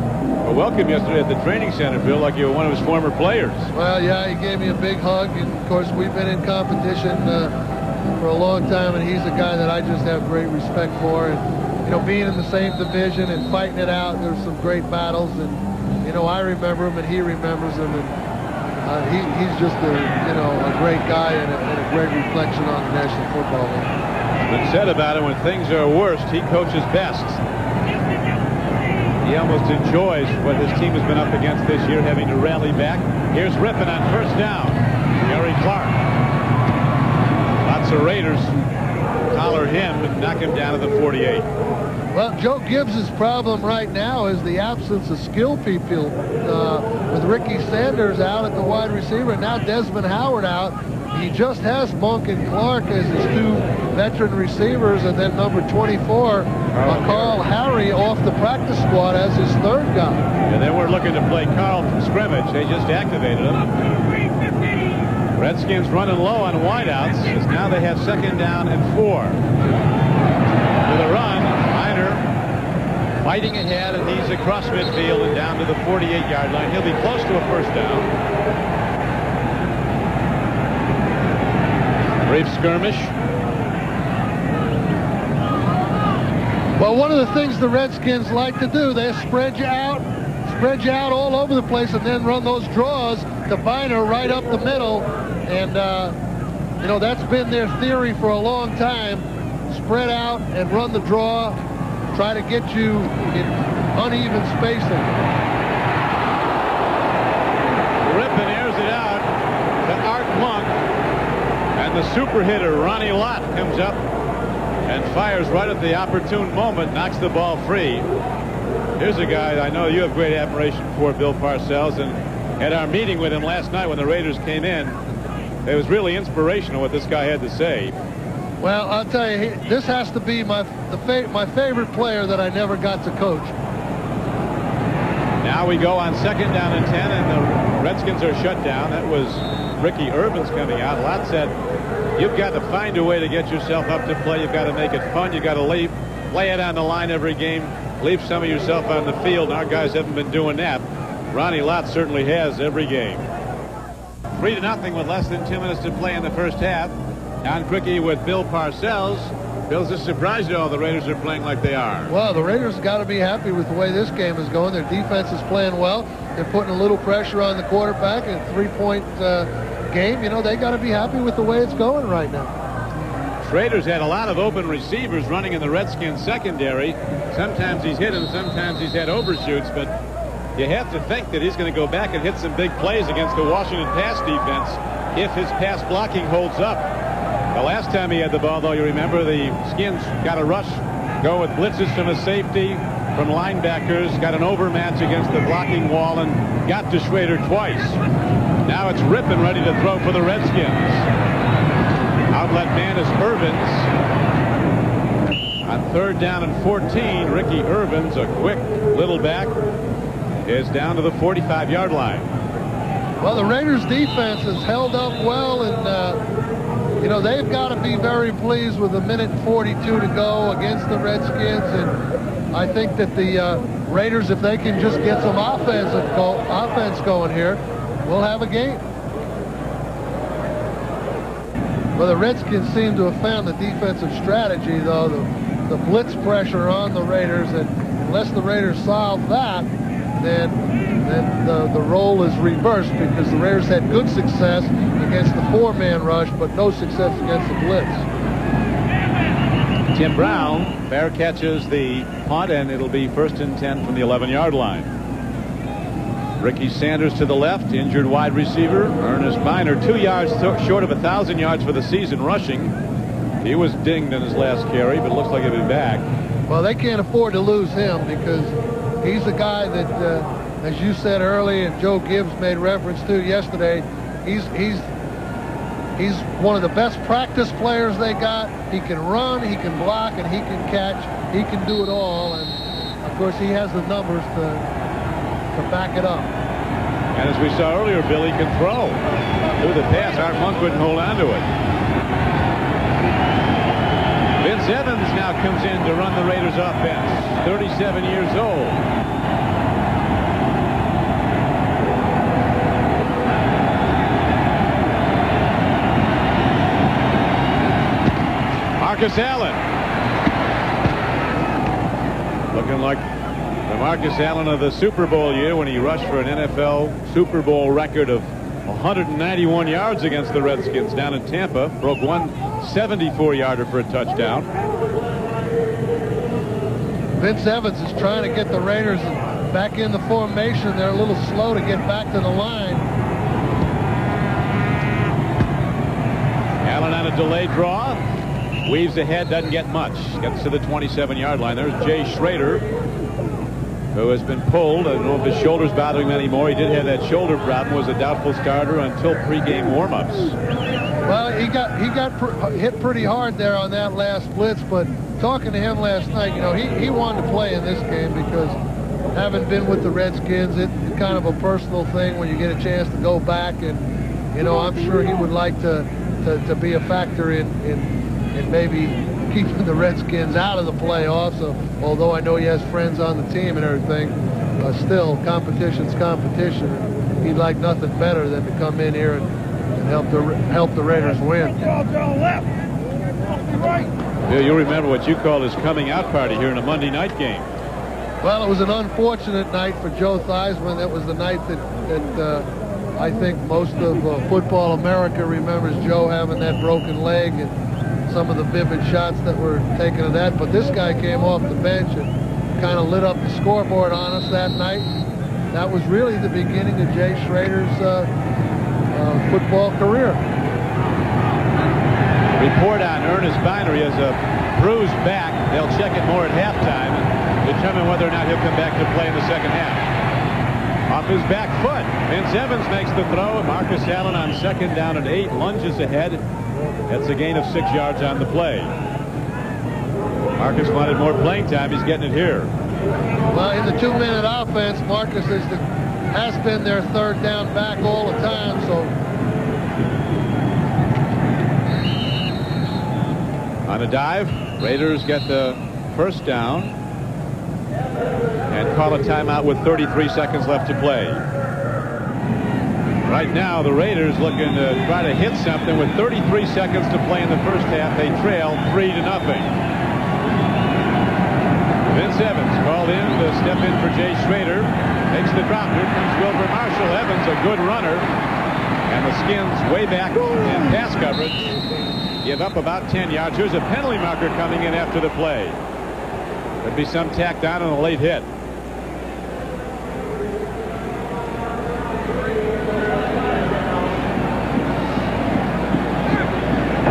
a welcome yesterday at the training center, Bill, like you were one of his former players. Well, yeah, he gave me a big hug, and of course we've been in competition for a long time, and he's a guy that I just have great respect for. And being in the same division and fighting it out, there's some great battles, and I remember him and he remembers him, and he's just a great guy and a great reflection on the National Football League. It's been said about him, when things are worst, he coaches best. He almost enjoys what his team has been up against this year, having to rally back. Here's Rippon on first down. Gary Clark. Lots of Raiders collar him and knock him down to the 48. Well, Joe Gibbs' problem right now is the absence of skill people. With Ricky Sanders out at the wide receiver, and now Desmond Howard out. He just has Monk and Clark as his two veteran receivers, and then number 24, Carl Harry, off the practice squad as his third guy. And they weren't looking to play Carl from scrimmage. They just activated him. Redskins running low on wideouts, as now they have second down and 4. With a run, Miner fighting ahead, and he's across midfield and down to the 48-yard line. He'll be close to a first down. Brief skirmish. Well, one of the things the Redskins like to do, they spread you out all over the place, and then run those draws to Biner right up the middle. And, you know, that's been their theory for a long time. Spread out and run the draw. Try to get you in uneven spacing. Rippon airs it out to Art Monk. And the super hitter, Ronnie Lott, comes up and fires right at the opportune moment, knocks the ball free. Here's a guy I know you have great admiration for, Bill Parcells, and at our meeting with him last night when the Raiders came in, it was really inspirational what this guy had to say. Well, I'll tell you, this has to be my favorite player that I never got to coach. Now we go on second down and 10, and the Redskins are shut down. That was Ricky Irvins coming out. Lott said, you've got to find a way to get yourself up to play. You've got to make it fun. You've got to lay it on the line every game. Leave some of yourself on the field. And our guys haven't been doing that. Ronnie Lott certainly has every game. 3-0 with less than 2 minutes to play in the first half. On CRIQUI with Bill Parcells. Bill's just surprised at all the Raiders are playing like they are. Well, the Raiders got to be happy with the way this game is going. Their defense is playing well. They're putting a little pressure on the quarterback in a 3-point game. You know, they got to be happy with the way it's going right now. Schrader's had a lot of open receivers running in the Redskins secondary. Sometimes he's hit them, sometimes he's had overshoots, but you have to think that he's going to go back and hit some big plays against the Washington pass defense if his pass blocking holds up. The last time he had the ball, though, you remember, the Skins got a rush, go with blitzes from a safety, from linebackers, got an overmatch against the blocking wall, and got to Schrader twice. Now it's Rippon ready to throw for the Redskins. Outlet man is Irvins. On third down and 14, Ricky Irvins, a quick little back, is down to the 45-yard line. Well, the Raiders defense has held up well, and you know, they've got to be very pleased with 1:42 to go against the Redskins. And I think that the Raiders, if they can just get some offense going here, will have a game. Well, the Redskins seem to have found the defensive strategy, though, the blitz pressure on the Raiders, and unless the Raiders solve that, then the role is reversed, because the Raiders had good success against the 4-man rush, but no success against the blitz. Tim Brown fair catches the punt, and it'll be 1st and 10 from the 11-yard line. Ricky Sanders to the left, injured wide receiver Ernest Biner, 2 yards short of 1,000 yards for the season rushing. He was dinged in his last carry, but it looks like he'll be back. Well, they can't afford to lose him, because he's the guy that, as you said early, and Joe Gibbs made reference to yesterday, he's one of the best practice players they got. He can run, he can block, and he can catch. He can do it all, and of course he has the numbers to back it up. And as we saw earlier, Billy can throw. Through the pass, Art Monk couldn't hold on to it. Vince Evans now comes in to run the Raiders offense. 37 years old. Marcus Allen. Looking like the Marcus Allen of the Super Bowl year, when he rushed for an NFL Super Bowl record of 191 yards against the Redskins down in Tampa. Broke one 74-yarder for a touchdown. Vince Evans is trying to get the Raiders back in the formation. They're a little slow to get back to the line. Allen on a delayed draw. Weaves ahead, doesn't get much. Gets to the 27-yard line. There's Jay Schrader, who has been pulled. I don't know if his shoulder's bothering him anymore. He did have that shoulder problem. Was a doubtful starter until pregame warm-ups. Well, he got hit pretty hard there on that last blitz, but talking to him last night, you know, he wanted to play in this game because having been with the Redskins, it's kind of a personal thing when you get a chance to go back, and you know, I'm sure he would like to be a factor in maybe keeping the Redskins out of the playoffs. So, although I know he has friends on the team and everything, still competition's competition. And he'd like nothing better than to come in here and help the Raiders win. Bill, you'll remember what you called his coming out party here in a Monday night game. Well, it was an unfortunate night for Joe Theismann. That was the night that I think most of football America remembers Joe having that broken leg and some of the vivid shots that were taken of that. But this guy came off the bench and kind of lit up the scoreboard on us that night. That was really the beginning of Jay Schrader's football career. Report on Ernest Biner. He has a bruised back. They'll check it more at halftime and determine whether or not he'll come back to play in the second half. Off his back foot, Vince Evans makes the throw. Marcus Allen on 2nd down and 8 lunges ahead. That's a gain of 6 yards on the play. Marcus wanted more playing time. He's getting it here. Well, in the 2-minute offense, Marcus has been their 3rd down back all the time. So on a dive, Raiders get the 1st down and call a timeout with 33 seconds left to play. Right now, the Raiders looking to try to hit something with 33 seconds to play in the first half. They trail 3-0. Vince Evans called in to step in for Jay Schrader. Takes the drop. Here comes Wilbur Marshall. Evans, a good runner. And the Skins way back in pass coverage. Give up about 10 yards. Here's a penalty marker coming in after the play. Could be some tacked on a late hit.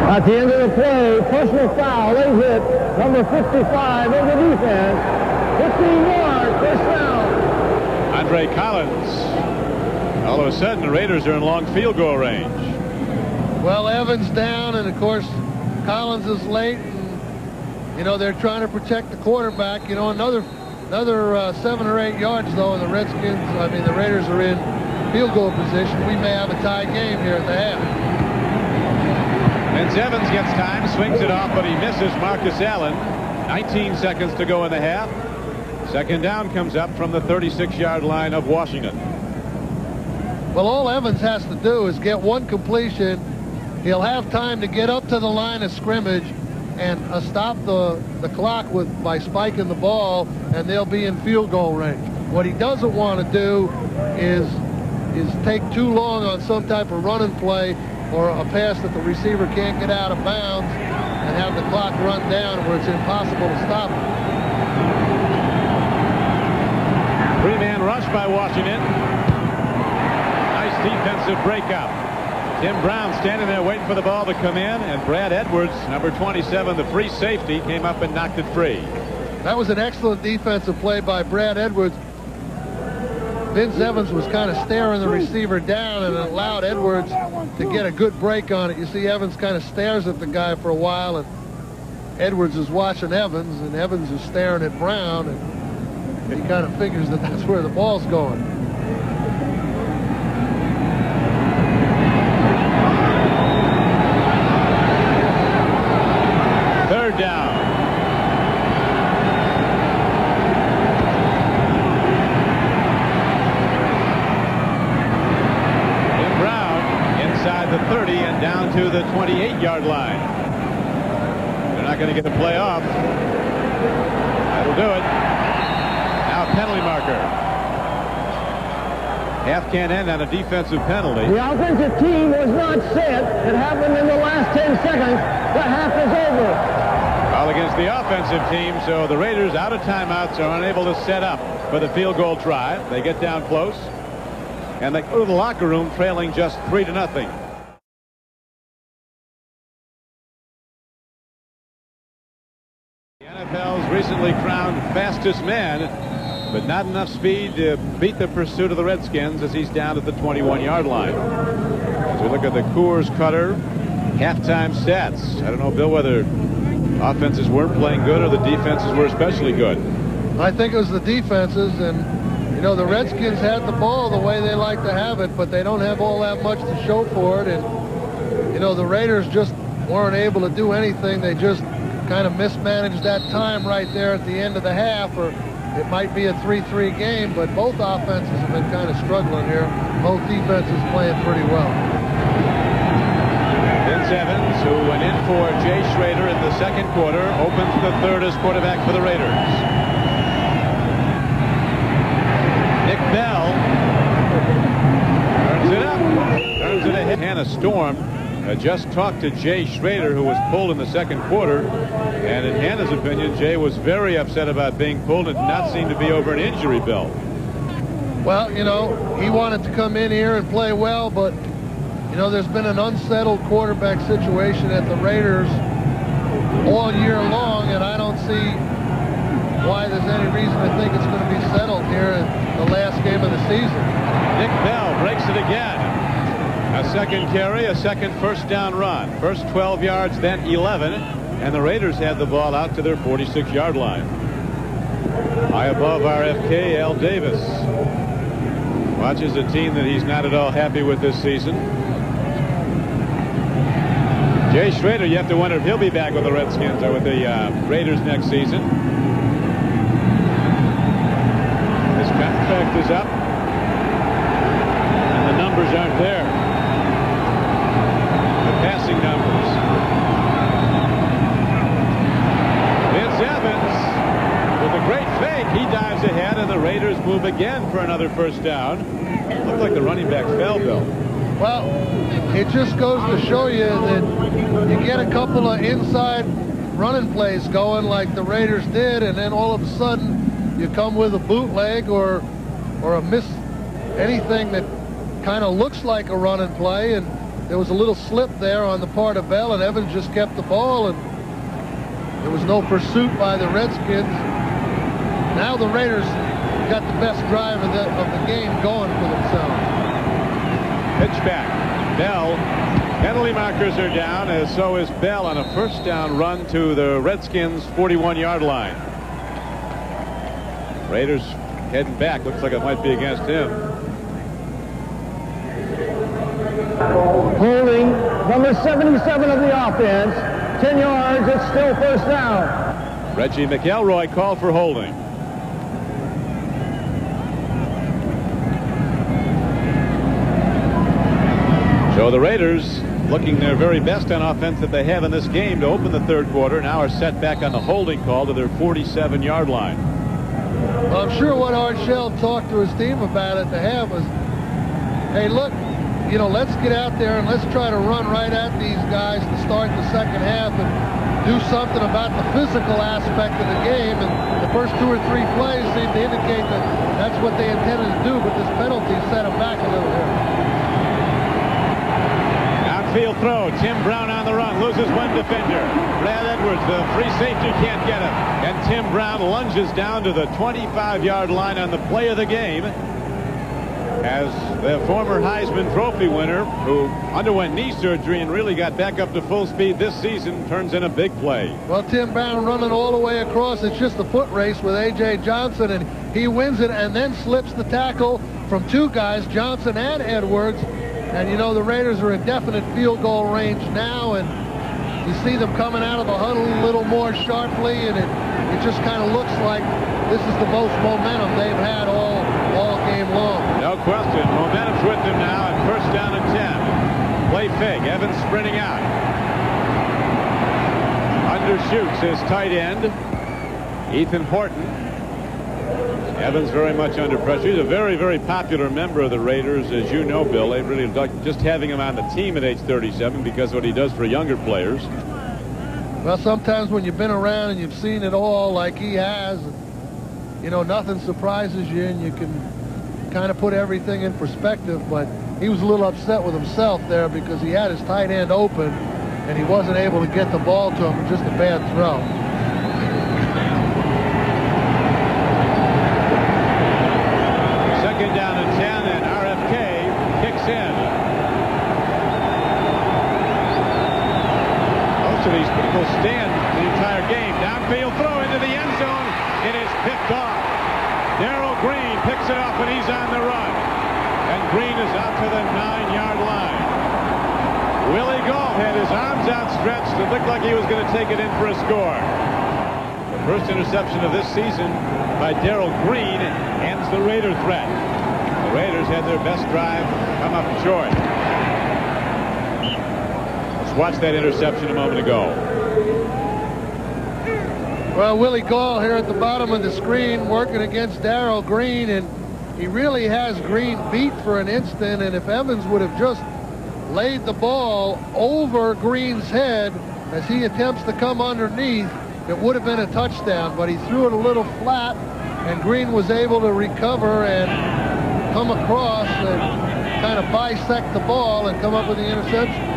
At the end of the play, personal foul, they hit number 55 in the defense. 15 yards, first down. Andre Collins. All of a sudden, the Raiders are in long field goal range. Well, Evans down, and of course, Collins is late. And, you know, they're trying to protect the quarterback. You know, another 7 or 8 yards, though, and the Raiders are in field goal position. We may have a tie game here at the half. Vince Evans gets time, swings it off, but he misses Marcus Allen. 19 seconds to go in the half. 2nd down comes up from the 36-yard line of Washington. Well, all Evans has to do is get one completion. He'll have time to get up to the line of scrimmage and stop the clock by spiking the ball, and they'll be in field goal range. What he doesn't want to do is take too long on some type of running play or a pass that the receiver can't get out of bounds and have the clock run down where it's impossible to stop it. 3-man rush by Washington. Nice defensive breakup. Tim Brown standing there waiting for the ball to come in, and Brad Edwards, number 27, the free safety, came up and knocked it free. That was an excellent defensive play by Brad Edwards. Vince Evans was kind of staring the receiver down, and it allowed Edwards to get a good break on it. You see Evans kind of stares at the guy for a while, and Edwards is watching Evans, and Evans is staring at Brown, and he kind of figures that that's where the ball's going. Third down. The 30 and down to the 28-yard line. They're not going to get the play off. That'll do it. Now a penalty marker. Half can't end on a defensive penalty. The offensive team was not set. It happened in the last 10 seconds. The half is over. All against the offensive team, so the Raiders out of timeouts are unable to set up for the field goal try. They get down close, and they go to the locker room trailing just 3-0. The NFL's recently crowned fastest man, but not enough speed to beat the pursuit of the Redskins as he's down at the 21-yard line. As we look at the Coors Cutter halftime stats, I don't know, Bill, whether offenses weren't playing good or the defenses were especially good. I think it was the defenses, and you know, the Redskins had the ball the way they like to have it, but they don't have all that much to show for it. And you know, the Raiders just weren't able to do anything. They just kind of mismanaged that time right there at the end of the half, or it might be a 3-3 game, but both offenses have been kind of struggling here. Both defenses playing pretty well. Vince Evans, who went in for Jay Schrader in the second quarter, opens the third as quarterback for the Raiders. Nick Bell turns it up, turns it ahead. Hannah Storm just talked to Jay Schrader, who was pulled in the second quarter, and in Hannah's opinion, Jay was very upset about being pulled. It did not seem to be over an injury, Bill. Well, you know, he wanted to come in here and play well, but you know, there's been an unsettled quarterback situation at the Raiders all year long, and I don't see why there's any reason to think it's going to be settled here in the last game of the season. Nick Bell breaks it again. A second carry, a second first down run. First 12 yards, then 11, and the Raiders had the ball out to their 46-yard line. High above RFK, Al Davis watches a team that he's not at all happy with this season. Jay Schrader, you have to wonder if he'll be back with the Redskins or with the Raiders next season. His contract is up, and the numbers aren't there. The passing numbers. Vince Evans with a great fake. He dives ahead, and the Raiders move again for another first down. Looked like the running back fell, Bill. Well, it just goes to show you that you get a couple of inside running plays going like the Raiders did, and then all of a sudden you come with a bootleg or a miss, anything that kind of looks like a running play, and there was a little slip there on the part of Bell, and Evans just kept the ball, and there was no pursuit by the Redskins. Now the Raiders got the best drive of the game going for themselves. Pitch back. Bell. Penalty markers are down, as so is Bell on a first down run to the Redskins' 41-yard line. Raiders heading back. Looks like it might be against him. Holding number 77 of the offense. 10 yards. It's still first down. Reggie McElroy called for holding. So the Raiders, looking their very best on offense that they have in this game to open the third quarter, now are set back on the holding call to their 47-yard line. Well, I'm sure what Art Shell talked to his team about at the half was, hey, look, you know, let's get out there and let's try to run right at these guys to start the second half and do something about the physical aspect of the game. And the first 2 or 3 plays seem to indicate that that's what they intended to do, but this penalty set them back a little bit. Field throw. Tim Brown on the run. Loses one defender. Brad Edwards, the free safety, can't get him. And Tim Brown lunges down to the 25-yard line on the play of the game, as the former Heisman Trophy winner, who underwent knee surgery and really got back up to full speed this season, turns in a big play. Well, Tim Brown running all the way across. It's just a foot race with A.J. Johnson, and he wins it and then slips the tackle from 2 guys, Johnson and Edwards. And you know, the Raiders are in definite field goal range now, and you see them coming out of the huddle a little more sharply, and it just kind of looks like this is the most momentum they've had all game long. No question. Momentum's with them now, and first down and 10. Play fake. Evans sprinting out. Undershoots his tight end, Ethan Horton. Evans very much under pressure. He's a very, very popular member of the Raiders, as you know, Bill. They really like just having him on the team at age 37 because of what he does for younger players. Well, sometimes when you've been around and you've seen it all like he has, you know, nothing surprises you and you can kind of put everything in perspective. But he was a little upset with himself there because he had his tight end open and he wasn't able to get the ball to him. Just a bad throw. Second down and 10, and RFK kicks in. Most of these people stand the entire game. Downfield throw into the end zone. It is picked off. Darrell Green picks it up, and he's on the run. And Green is out to the 9-yard line. Willie Gall had his arms outstretched. It looked like he was going to take it in for a score. The first interception of this season by Darrell Green ends the Raider threat. The Raiders had their best drive come up short. Let's watch that interception a moment ago. Well, Willie Gall here at the bottom of the screen working against Darrell Green, and he really has Green beat for an instant. And if Evans would have just laid the ball over Green's head as he attempts to come underneath, it would have been a touchdown. But he threw it a little flat, and Green was able to recover and come across and kind of bisect the ball and come up with the interception.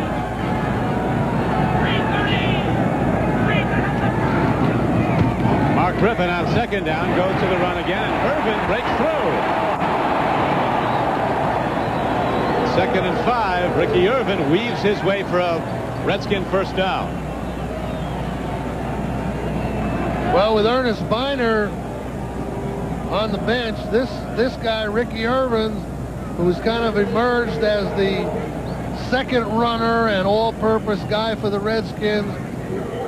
Mark Rippon on second down goes to the run again, and Irvin breaks through. 2nd and 5. Ricky Irvin weaves his way for a Redskin first down. Well, with Ernest Biner on the bench, this guy Ricky Irvin, who's kind of emerged as the second runner and all-purpose guy for the Redskins,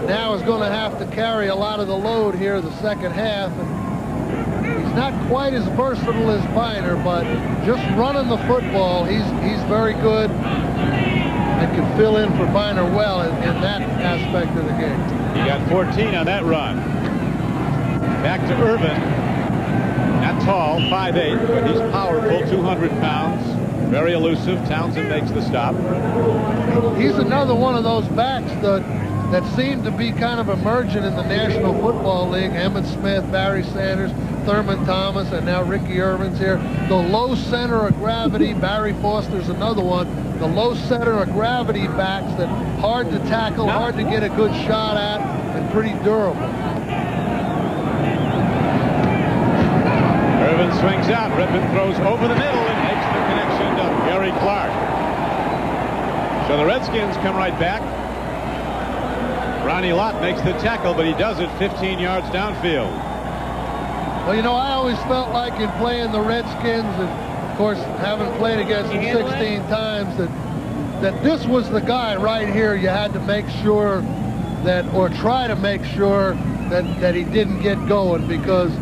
now is going to have to carry a lot of the load here the second half. And he's not quite as versatile as Biner, but just running the football, he's very good and can fill in for Biner well in that aspect of the game. He got 14 on that run. Back to Irvin. Not tall, 5'8", but he's powerful, 200 pounds. Very elusive. Townsend makes the stop. He's another one of those backs that seem to be kind of emerging in the National Football League. Emmitt Smith, Barry Sanders, Thurman Thomas, and now Ricky Irvin's here. The low center of gravity, Barry Foster's another one. The low center of gravity backs that hard to tackle, hard to get a good shot at, and pretty durable. Irvin swings out. Rippon throws over the middle and makes the connection to Gary Clark. So the Redskins come right back. Ronnie Lott makes the tackle, but he does it 15 yards downfield. Well, you know, I always felt like in playing the Redskins, and of course having played against them 16 times, that this was the guy right here you had to make sure that, or try to make sure that he didn't get going, because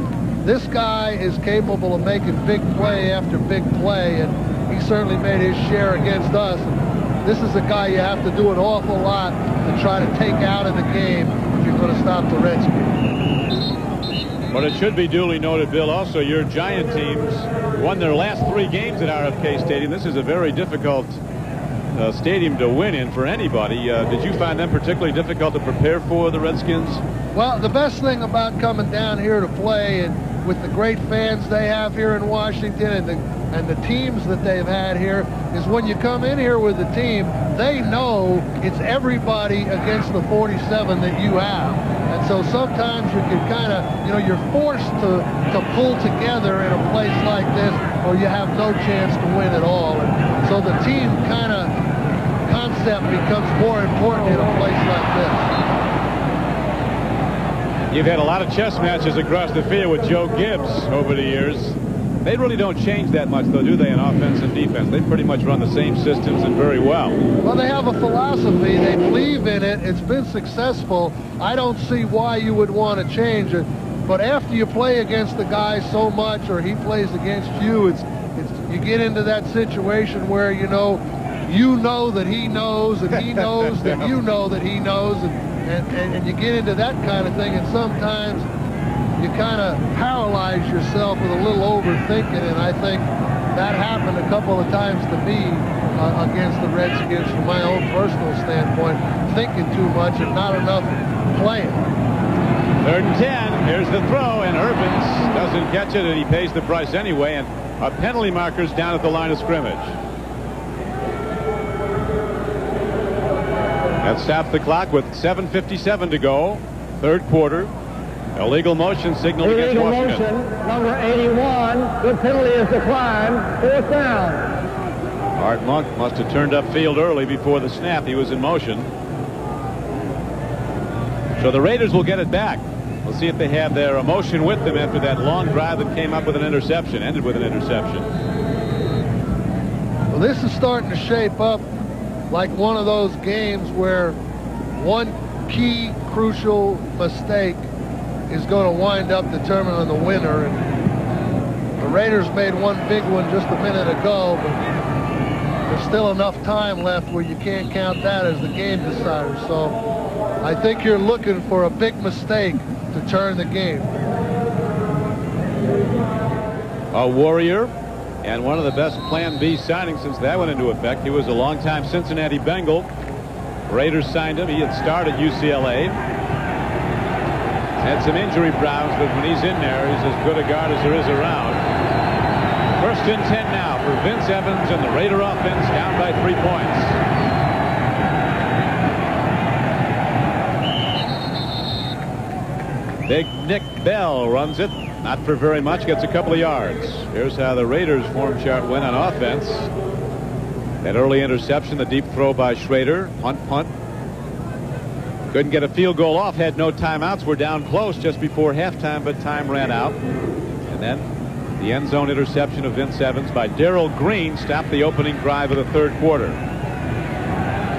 this guy is capable of making big play after big play, and he certainly made his share against us. This is a guy you have to do an awful lot to try to take out of the game if you're going to stop the Redskins. But it should be duly noted, Bill, also your Giant teams won their last 3 games at RFK Stadium. This is a very difficult stadium to win in for anybody. Did you find them particularly difficult to prepare for, the Redskins? Well, the best thing about coming down here to play, and with the great fans they have here in Washington and the teams that they've had here, is when you come in here with the team, they know it's everybody against the 47 that you have. And so sometimes you can kind of, you know, you're forced to pull together in a place like this, or you have no chance to win at all. And so the team kind of concept becomes more important in a place like this. You've had a lot of chess matches across the field with Joe Gibbs over the years. They really don't change that much, though, do they, in offense and defense? They pretty much run the same systems and very well. Well, they have a philosophy. They believe in it. It's been successful. I don't see why you would want to change it. But after you play against the guy so much, or he plays against you, you get into that situation where, you know that he knows, and he knows that you know that he knows, and you get into that kind of thing, and sometimes you kind of paralyze yourself with a little overthinking, and I think that happened a couple of times to me against the Redskins from my own personal standpoint. Thinking too much and not enough playing. 3rd and 10. Here's the throw, and Urbans doesn't catch it, and he pays the price anyway. And a penalty marker's down at the line of scrimmage. That stops the clock with 7:57 to go. 3rd quarter. Illegal motion signaled against Washington. Illegal motion, number 81. Good penalty is declined. 4th down. Art Monk must have turned upfield early before the snap. He was in motion. So the Raiders will get it back. We'll see if they have their emotion with them after that long drive that came up with an interception, ended with an interception. Well, this is starting to shape up like one of those games where one key crucial mistake is going to wind up determining the winner. And the Raiders made one big one just a minute ago, but there's still enough time left where you can't count that as the game decider. So I think you're looking for a big mistake to turn the game. A Warrior and one of the best Plan B signings since that went into effect. He was a longtime Cincinnati Bengal. Raiders signed him. He had started at UCLA. Had some injury problems, but when he's in there, he's as good a guard as there is around. 1st and 10 now for Vince Evans and the Raider offense, down by 3 points. Big Nick Bell runs it. Not for very much, gets a couple of yards. Here's how the Raiders form chart went on offense. That early interception, the deep throw by Schrader. Punt. Couldn't get a field goal off, had no timeouts. We're down close just before halftime, but time ran out. And then the end zone interception of Vince Evans by Darrell Green stopped the opening drive of the 3rd quarter.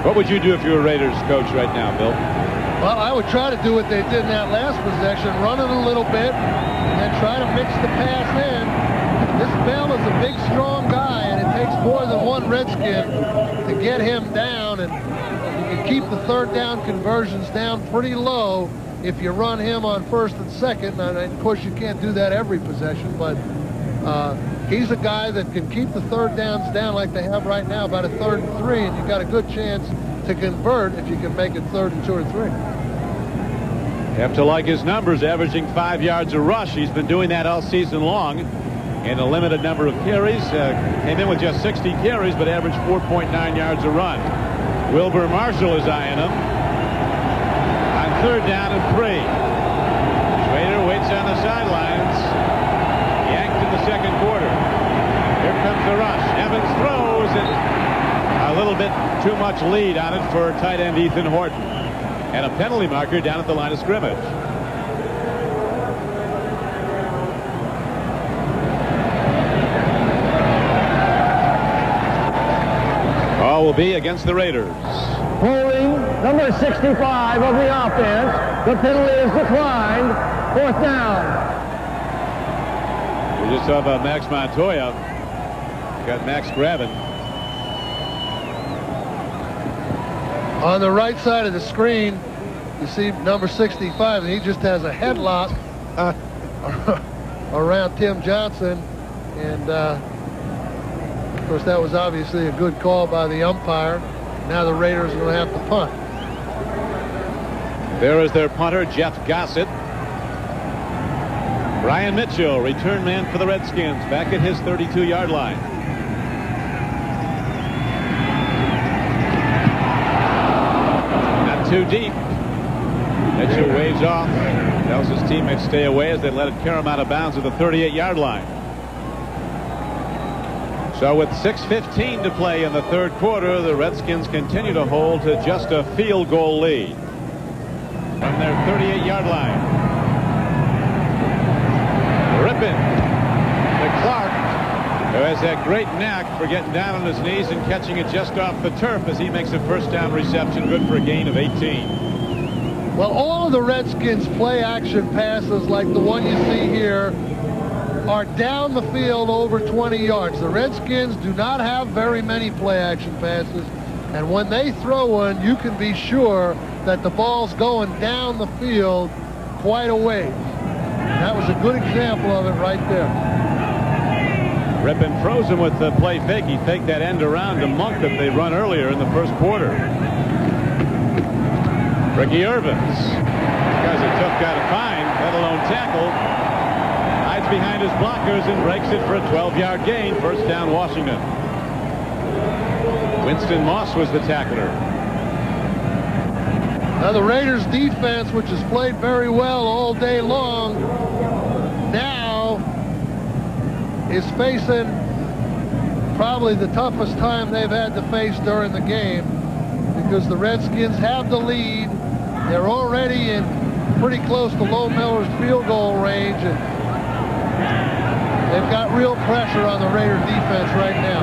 What would you do if you were Raiders coach right now, Bill? Well, I would try to do what they did in that last possession, run it a little bit, and then try to mix the pass in. This Bell is a big, strong guy, and it takes more than one Redskin to get him down, and you can keep the 3rd down conversions down pretty low if you run him on 1st and 2nd. And of course, you can't do that every possession, but he's a guy that can keep the 3rd downs down like they have right now, about a 3rd and 3, and you've got a good chance to convert if you can make it 3rd and 2 or 3. Have to like his numbers, averaging 5 yards a rush. He's been doing that all season long in a limited number of carries. Came in with just 60 carries, but averaged 4.9 yards a run. Wilbur Marshall is eyeing him on 3rd down and 3. Schrader waits on the sidelines. Yanked in the 2nd quarter. Here comes the rush. Evans throws it. A little bit too much lead on it for tight end Ethan Horton. And a penalty marker down at the line of scrimmage. Call will be against the Raiders. Holding number 65 of the offense. The penalty is declined. 4th down. We just saw about Max Montoya. Got Max grabbing. On the right side of the screen, you see number 65, and he just has a headlock around Tim Johnson. And, of course, that was obviously a good call by the umpire. Now the Raiders are going to have to punt. There is their punter, Jeff Gossett. Brian Mitchell, return man for the Redskins, back at his 32-yard line. Too deep. Mitchell waves off, tells his teammates stay away as they let it carry him out of bounds at the 38-yard line. So with 6:15 to play in the 3rd quarter, the Redskins continue to hold to just a field goal lead from their 38-yard line. Rippin to Clark, who has that great knack for getting down on his knees and catching it just off the turf as he makes a 1st down reception, good for a gain of 18. Well, all of the Redskins play-action passes like the one you see here are down the field over 20 yards. The Redskins do not have very many play-action passes, and when they throw one, you can be sure that the ball's going down the field quite a ways. And that was a good example of it right there. Rippon froze him with the play fake. He faked that end around to Monk that they run earlier in the first quarter. Ricky Irvins. Guy's a tough guy to find, let alone tackle. Hides behind his blockers and breaks it for a 12-yard gain. First down, Washington. Winston Moss was the tackler. Now the Raiders defense, which has played very well all day long, now is facing probably the toughest time they've had to face during the game, because the Redskins have the lead. They're already in pretty close to Low Miller's field goal range, and they've got real pressure on the Raider defense right now.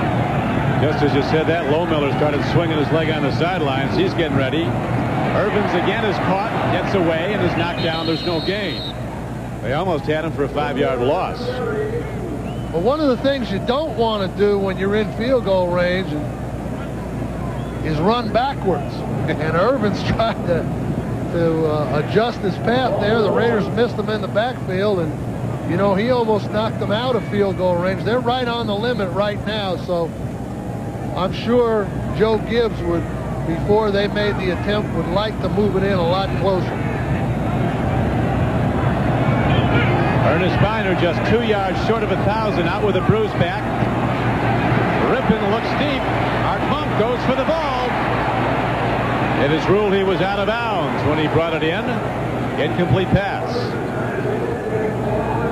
Just as you said that, Low Miller started swinging his leg on the sidelines. He's getting ready. Irvins again is caught, gets away, and is knocked down. There's no gain. They almost had him for a 5-yard loss. But one of the things you don't want to do when you're in field goal range is run backwards. And Irvin's tried to adjust his path there. The Raiders missed him in the backfield, and you know, he almost knocked them out of field goal range. They're right on the limit right now, so I'm sure Joe Gibbs would, before they made the attempt, would like to move it in a lot closer. Ernest Biner just 2 yards short of 1,000, out with a bruised back. Rippon looks deep. Art Monk goes for the ball. It is ruled he was out of bounds when he brought it in. Incomplete pass.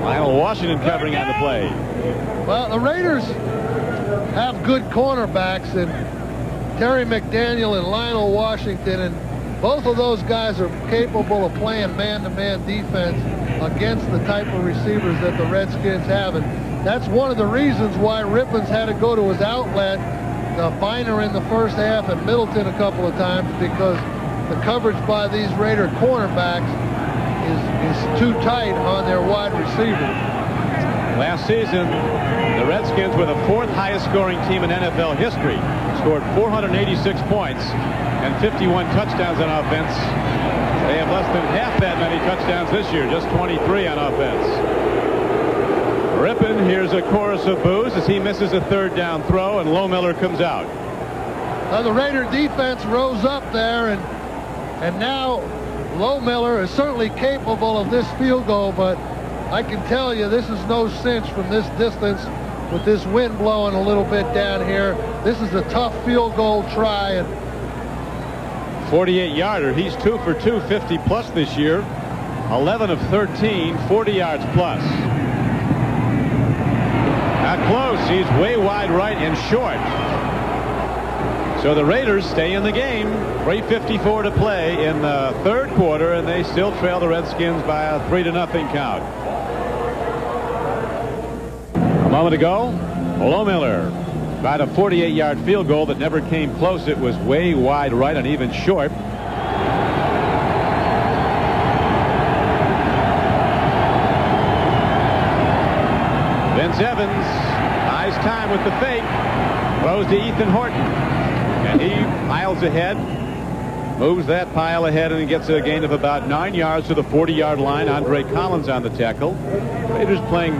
Lionel Washington covering on the play. Well, the Raiders have good cornerbacks in Terry McDaniel and Lionel Washington, and both of those guys are capable of playing man-to-man defense against the type of receivers that the Redskins have. And that's one of the reasons why Rippon's had to go to his outlet, Biner in the first half and Middleton a couple of times, because the coverage by these Raider cornerbacks is too tight on their wide receiver. Last season, the Redskins were the 4th highest scoring team in NFL history. Scored 486 points and 51 touchdowns on offense. They have less than half that many touchdowns this year, just 23 on offense. Rippon hears a chorus of boos as he misses a 3rd down throw, and Low Miller comes out. Now the Raider defense rose up there, and now Low Miller is certainly capable of this field goal, but I can tell you this is no cinch from this distance with this wind blowing a little bit down here. This is a tough field goal try. And 48-yarder. He's 2 for 2, 50 plus this year. 11 of 13, 40 yards plus. Not close. He's way wide right and short. So the Raiders stay in the game. 3:54 to play in the 3rd quarter, and they still trail the Redskins by a 3-0 count. A moment ago, Low Miller tried a 48-yard field goal that never came close. It was way wide right and even short. Vince Evans buys time with the fake. Throws to Ethan Horton. And he piles ahead. Moves that pile ahead and gets a gain of about 9 yards to the 40-yard line. Andre Collins on the tackle. Raiders playing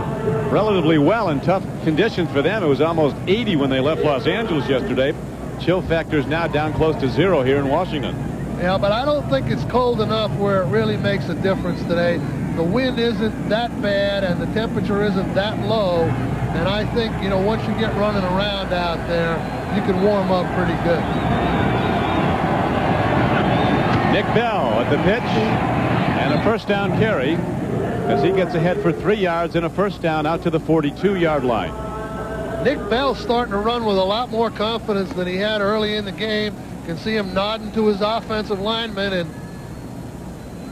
relatively well in tough conditions for them. It was almost 80 when they left Los Angeles yesterday. Chill factor's now down close to 0 here in Washington. Yeah, but I don't think it's cold enough where it really makes a difference today. The wind isn't that bad and the temperature isn't that low. And I think, you know, once you get running around out there, you can warm up pretty good. Nick Bell at the pitch, and a 1st down carry as he gets ahead for 3 yards and a 1st down out to the 42-yard line. Nick Bell's starting to run with a lot more confidence than he had early in the game. You can see him nodding to his offensive lineman, and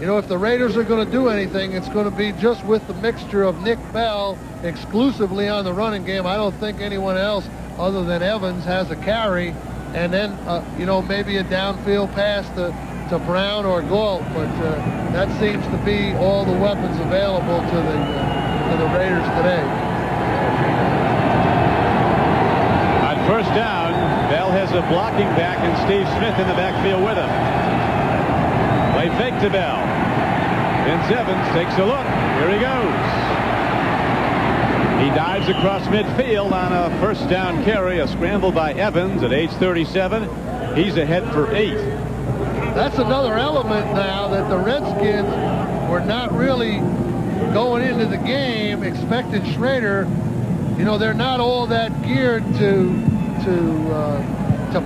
you know, if the Raiders are going to do anything, it's going to be just with the mixture of Nick Bell exclusively on the running game. I don't think anyone else other than Evans has a carry, and then you know, maybe a downfield pass to Brown or Galt, but that seems to be all the weapons available to the Raiders today. On 1st down, Bell has a blocking back and Steve Smith in the backfield with him. Play fake to Bell. Vince Evans takes a look. Here he goes. He He dives across midfield on a first down carry, a scramble by Evans at age 37. He's ahead for 8. That's another element now that the Redskins were not really going into the game expecting Schrader. You know, they're not all that geared to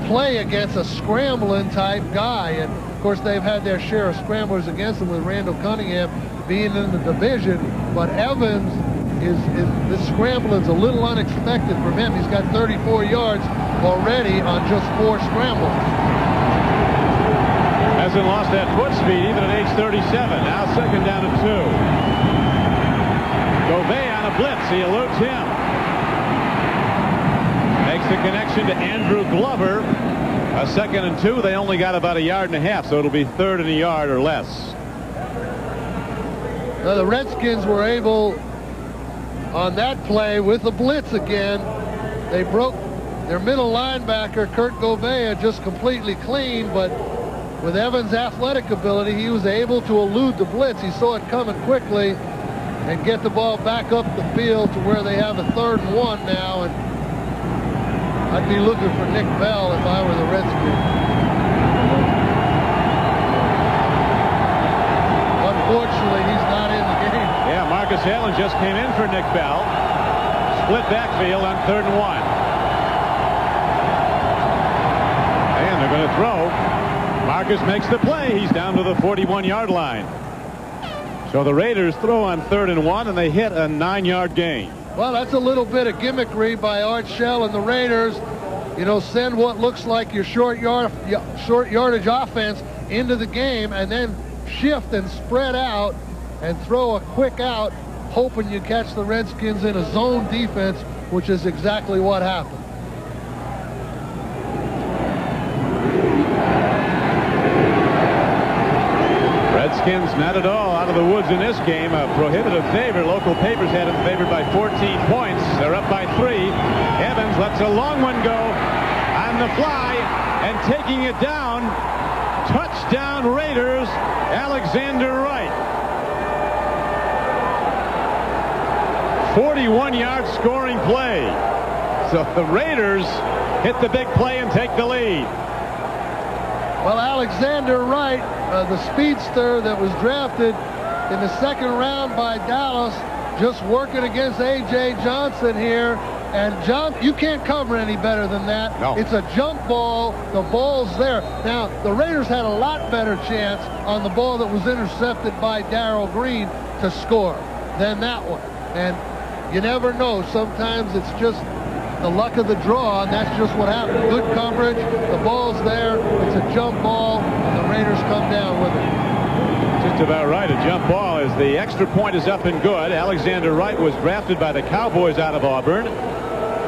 play against a scrambling type guy. And of course, they've had their share of scramblers against them with Randall Cunningham being in the division. But Evans this scrambling's a little unexpected from him. He's got 34 yards already on just 4 scrambles. Hasn't lost that foot speed even at age 37. Now second down and 2. Gobey on a blitz. He eludes him. Makes the connection to Andrew Glover. A second and 2. They only got about 1.5 yards, so it'll be 3rd and a yard or less. Now the Redskins were able, on that play with the blitz again, they broke their middle linebacker, Kurt Gobey, just completely clean, but with Evans' athletic ability, he was able to elude the blitz. He saw it coming quickly and get the ball back up the field to where they have a 3rd and 1 now. And I'd be looking for Nick Bell if I were the Redskins. Unfortunately, he's not in the game. Yeah, Marcus Allen just came in for Nick Bell. Split backfield on 3rd and 1. And they're going to throw. Marcus makes the play. He's down to the 41-yard line. So the Raiders throw on 3rd and 1, and they hit a 9-yard gain. Well, that's a little bit of gimmickry by Art Shell and the Raiders. You know, send what looks like your short yardage offense into the game and then shift and spread out and throw a quick out, hoping you catch the Redskins in a zone defense, which is exactly what happened. Redskins not at all out of the woods in this game. A prohibitive favor. Local papers had them favored by 14 points. They're up by 3. Evans lets a long one go on the fly and taking it down. Touchdown Raiders, Alexander Wright. 41-yard scoring play. So the Raiders hit the big play and take the lead. Well, Alexander Wright, the speedster that was drafted in the 2nd round by Dallas, just working against A.J. Johnson here. And John, you can't cover any better than that. No. It's a jump ball. The ball's there. Now, the Raiders had a lot better chance on the ball that was intercepted by Darrell Green to score than that one. And you never know. Sometimes it's just the luck of the draw, and that's just what happened. Good coverage. The ball's there. It's a jump ball, and the Raiders come down with it. Just about right. A jump ball as the extra point is up and good. Alexander Wright was drafted by the Cowboys out of Auburn.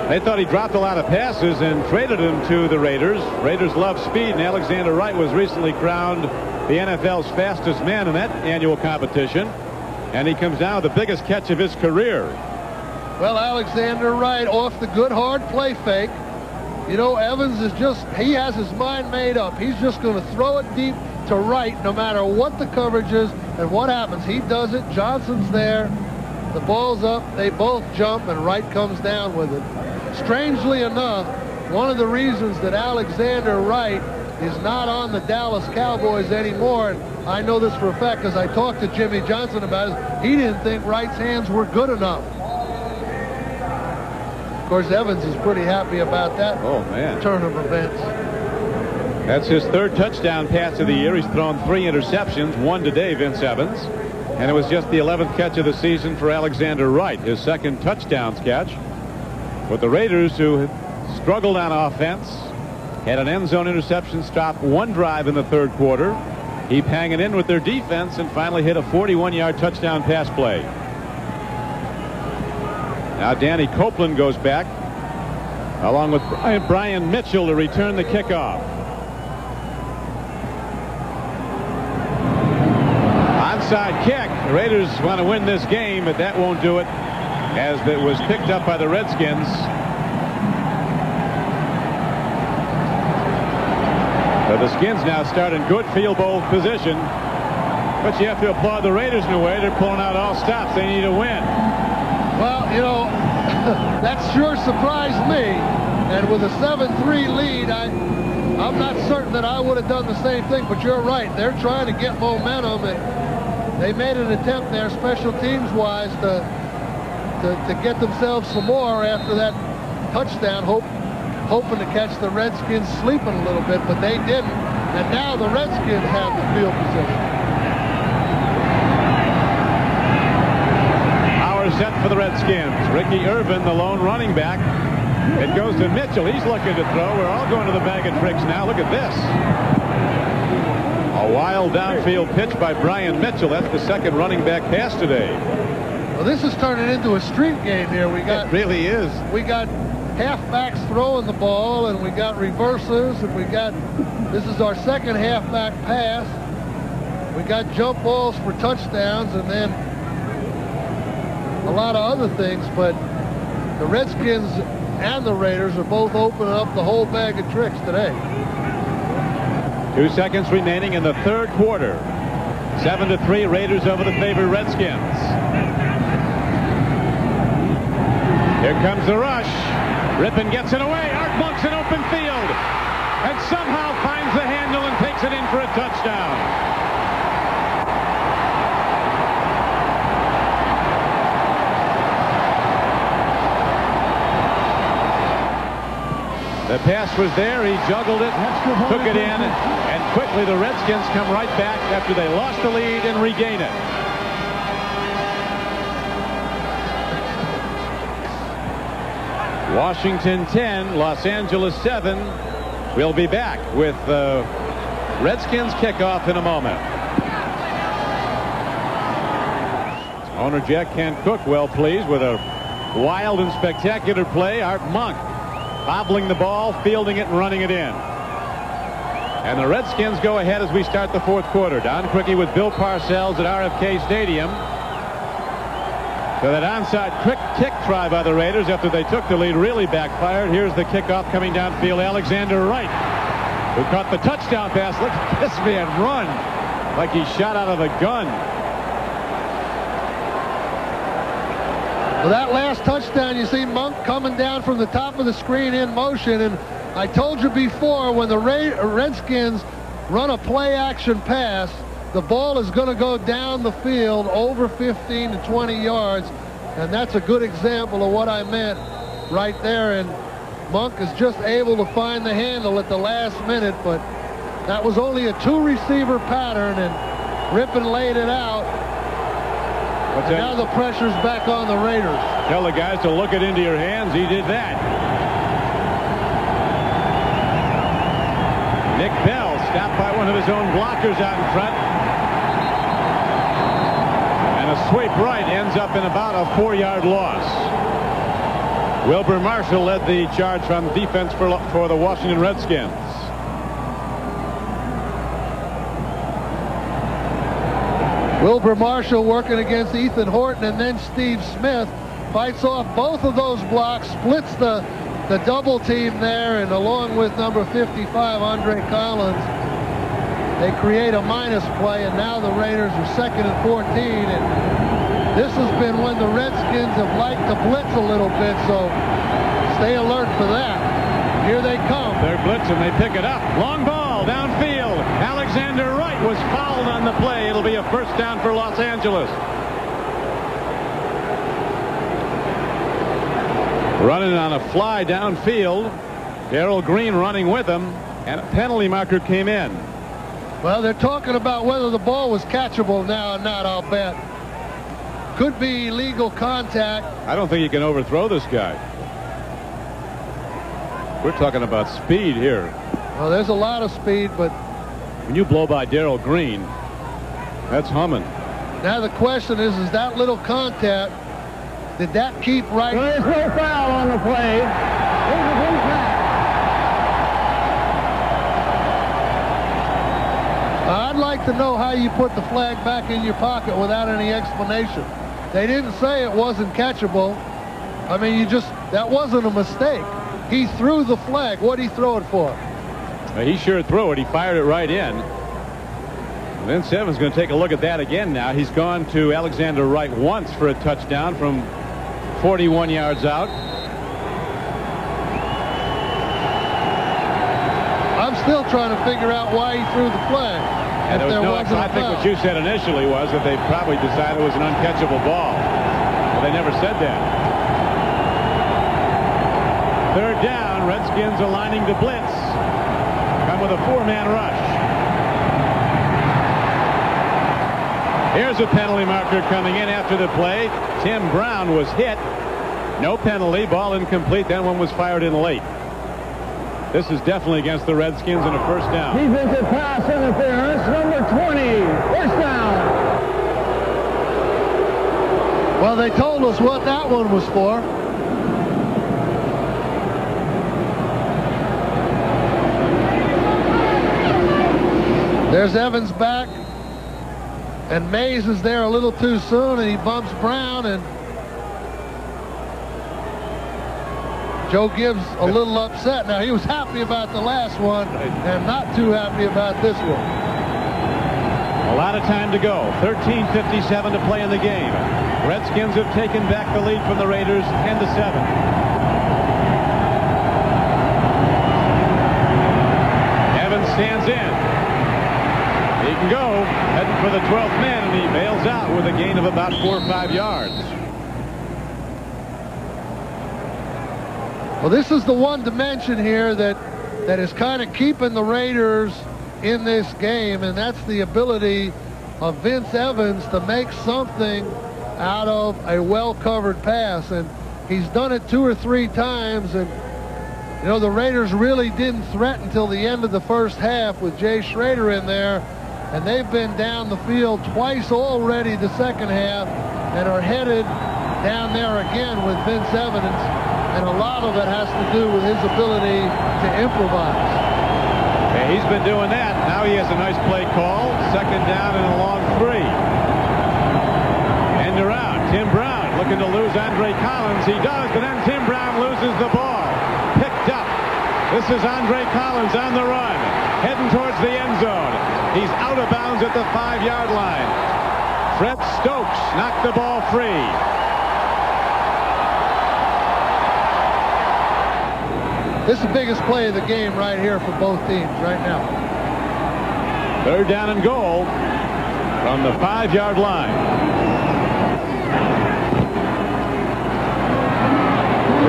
They thought he dropped a lot of passes and traded him to the Raiders. Raiders love speed, and Alexander Wright was recently crowned the NFL's fastest man in that annual competition. And he comes down with the biggest catch of his career. Well, Alexander Wright off the good hard play fake. You know, Evans is just, he has his mind made up. He's just going to throw it deep to Wright no matter what the coverage is and what happens. He does it. Johnson's there. The ball's up. They both jump, and Wright comes down with it. Strangely enough, one of the reasons that Alexander Wright is not on the Dallas Cowboys anymore, and I know this for a fact because I talked to Jimmy Johnson about it, he didn't think Wright's hands were good enough. Of course, Evans is pretty happy about that turn of events. That's his 3rd touchdown pass of the year. He's thrown 3 interceptions, 1 today, Vince Evans. And it was just the 11th catch of the season for Alexander Wright, his 2nd touchdowns catch. But the Raiders, who struggled on offense, had an end zone interception stop 1 drive in the 3rd quarter. Keep hanging in with their defense and finally hit a 41-yard touchdown pass play. Now Danny Copeland goes back along with Brian Mitchell to return the kickoff. Onside kick. The Raiders want to win this game, but that won't do it as it was picked up by the Redskins. So the Skins now start in good field goal position, but you have to applaud the Raiders in a way. They're pulling out all stops. They need a win. Well, you know, that sure surprised me. And with a 7-3 lead, I'm not certain that I would have done the same thing, but you're right. They're trying to get momentum, and they made an attempt there, special teams-wise, to get themselves some more after that touchdown, hoping to catch the Redskins sleeping a little bit, but they didn't. And now the Redskins have the field position. Power set for the Redskins. Ricky Irvin, the lone running back. It goes to Mitchell. He's looking to throw. We're all going to the bag of tricks now. Look at this. A wild downfield pitch by Brian Mitchell. That's the second running back pass today. Well, this is turning into a street game here. It really is. We got halfbacks throwing the ball, and we got reversers, and this is our second halfback pass. We got jump balls for touchdowns, and then a lot of other things, but the Redskins and the Raiders are both opening up the whole bag of tricks today. 2 seconds remaining in the third quarter. 7-3, Raiders over the favored Redskins. Here comes the rush. Rippon gets it away. Art Monk's in open field and somehow finds the handle and takes it in for a touchdown. The pass was there. He juggled it, took it in, and quickly the Redskins come right back after they lost the lead and regain it. Washington 10, Los Angeles 7. We'll be back with the Redskins kickoff in a moment. Owner Jack Kent Cook well pleased with a wild and spectacular play. Art Monk bobbling the ball, fielding it, and running it in. And the Redskins go ahead as we start the fourth quarter. Don Criqui with Bill Parcells at RFK Stadium. So that onside quick kick try by the Raiders after they took the lead really backfired. Here's the kickoff coming downfield. Alexander Wright, who caught the touchdown pass. Look at this man run like he shot out of a gun. Well, that last touchdown, you see Monk coming down from the top of the screen in motion. And I told you before, when the Redskins run a play-action pass, the ball is going to go down the field over 15 to 20 yards. And that's a good example of what I meant right there. And Monk is just able to find the handle at the last minute. But that was only a two-receiver pattern, and Rippon laid it out. And now the pressure's back on the Raiders. Tell the guys to look it into your hands. He did that. Nick Bell stopped by one of his own blockers out in front. And a sweep right ends up in about a 4-yard loss. Wilbur Marshall led the charge from defense for the Washington Redskins. Wilbur Marshall working against Ethan Horton, and then Steve Smith fights off both of those blocks, splits the double team there, and along with number 55, Andre Collins, they create a minus play, and now the Raiders are 2nd and 14, and this has been when the Redskins have liked to blitz a little bit, so stay alert for that. Here they come. They're blitzing, they pick it up. Long ball downfield. Alexander Wright was fouled on the play. It'll be a first down for Los Angeles. Running on a fly downfield. Darrell Green running with him, and a penalty marker came in. Well, they're talking about whether the ball was catchable now or not, I'll bet. Could be illegal contact. I don't think you can overthrow this guy. We're talking about speed here. Well, there's a lot of speed, but when you blow by Darrell Green, that's humming. Now the question is that little contact, did that keep right? There's no foul on the play. I'd like to know how you put the flag back in your pocket without any explanation. They didn't say it wasn't catchable. I mean, that wasn't a mistake. He threw the flag. What did he throw it for? He sure threw it. He fired it right in. And then Seven's going to take a look at that again now. He's gone to Alexander Wright once for a touchdown from 41 yards out. I'm still trying to figure out why he threw the flag. And there was no, I think what you said initially was that they probably decided it was an uncatchable ball. Well, they never said that. Third down, Redskins aligning to blitz. Come with a 4-man rush. Here's a penalty marker coming in after the play. Tim Brown was hit. No penalty. Ball incomplete. That one was fired in late. This is definitely against the Redskins and a first down. Defensive pass interference, number 20. First down. Well, they told us what that one was for. There's Evans back. And Mays is there a little too soon, and he bumps Brown, and Joe Gibbs a little upset. Now, he was happy about the last one and not too happy about this one. A lot of time to go. 13:57 to play in the game. Redskins have taken back the lead from the Raiders 10-7. Evans stands in. He can go, heading for the 12th man, and he bails out with a gain of about 4 or 5 yards. Well, this is the one dimension here that is kind of keeping the Raiders in this game, and that's the ability of Vince Evans to make something out of a well-covered pass. And he's done it 2 or 3 times, and you know, the Raiders really didn't threaten until the end of the first half with Jay Schrader in there, and they've been down the field twice already the second half and are headed down there again with Vince Evans, and a lot of it has to do with his ability to improvise. Yeah, he's been doing that. Now he has a nice play call. Second down and a long 3. End around. Tim Brown looking to lose Andre Collins. He does, but then Tim Brown loses the ball. Picked up. This is Andre Collins on the run, heading towards the end zone. He's out of bounds at the 5-yard line. Fred Stokes knocked the ball free. This is the biggest play of the game right here for both teams right now. Third down and goal from the 5-yard line.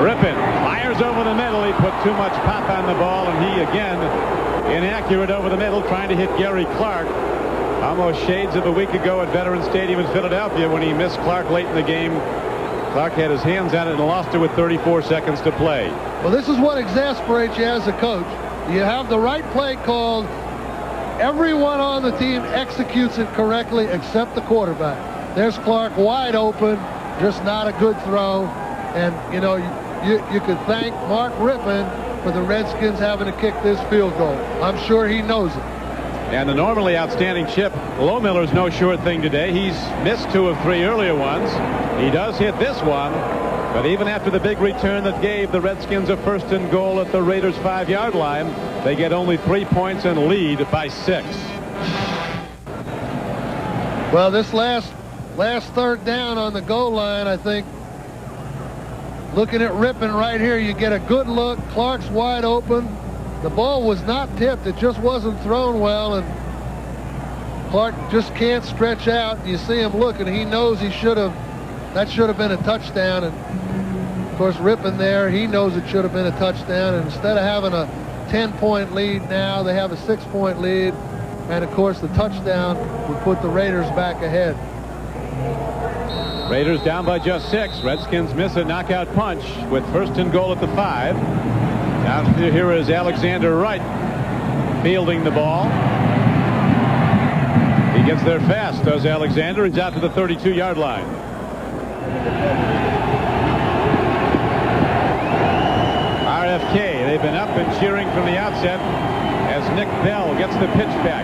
Rippon fires over the middle. He put too much pop on the ball, and he again inaccurate over the middle, trying to hit Gary Clark. Almost shades of a week ago at Veterans Stadium in Philadelphia when he missed Clark late in the game. Clark had his hands on it and lost it with 34 seconds to play. Well, this is what exasperates you as a coach. You have the right play called. Everyone on the team executes it correctly except the quarterback. There's Clark wide open, just not a good throw. And, you know, you could thank Mark Rippon for the Redskins having to kick this field goal. I'm sure he knows it. And the normally outstanding Chip Lohmiller's no short thing today. He's missed 2 of 3 earlier ones. He does hit this one, but even after the big return that gave the Redskins a 1st and goal at the Raiders' 5-yard line, they get only 3 points and lead by 6. Well, this last third down on the goal line, I think, looking at Rippon right here, you get a good look. Clark's wide open. The ball was not tipped. It just wasn't thrown well, and Clark just can't stretch out. You see him looking. He knows he should have. That should have been a touchdown. And, of course, Rippon there, he knows it should have been a touchdown. And instead of having a 10-point lead now, they have a 6-point lead. And, of course, the touchdown would put the Raiders back ahead. Raiders down by just 6. Redskins miss a knockout punch with 1st and goal at the 5. Down here is Alexander Wright fielding the ball. He gets there fast, does Alexander. He's out to the 32-yard line. RFK, they've been up and cheering from the outset as Nick Bell gets the pitch back.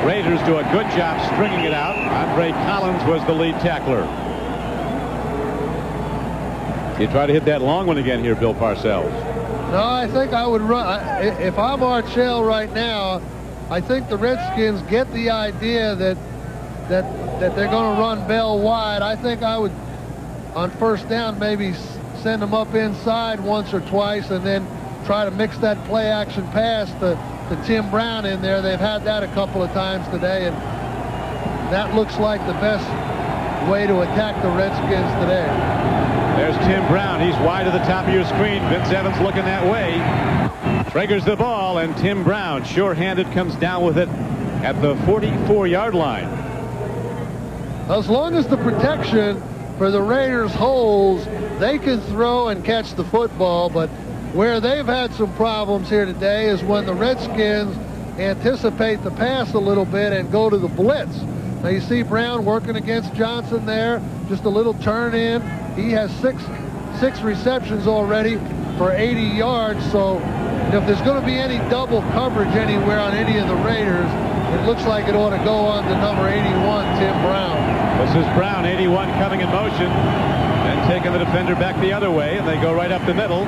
Raiders do a good job stringing it out. Andre Collins was the lead tackler. You try to hit that long one again here, Bill Parcells. No, I think I would run. If I'm Archell right now, I think the Redskins get the idea that they're going to run Bell wide. I think I on first down, maybe send them up inside once or twice and then try to mix that play action pass to Tim Brown in there. They've had that a couple of times today, and that looks like the best way to attack the Redskins today. There's Tim Brown. He's wide to the top of your screen. Vince Evans looking that way. Triggers the ball, and Tim Brown, sure-handed, comes down with it at the 44-yard line. As long as the protection for the Raiders holds, they can throw and catch the football, but where they've had some problems here today is when the Redskins anticipate the pass a little bit and go to the blitz. Now you see Brown working against Johnson there, just a little turn in. He has six receptions already for 80 yards, so if there's going to be any double coverage anywhere on any of the Raiders, it looks like it ought to go on to number 81, Tim Brown. This is Brown, 81, coming in motion, and taking the defender back the other way, and they go right up the middle.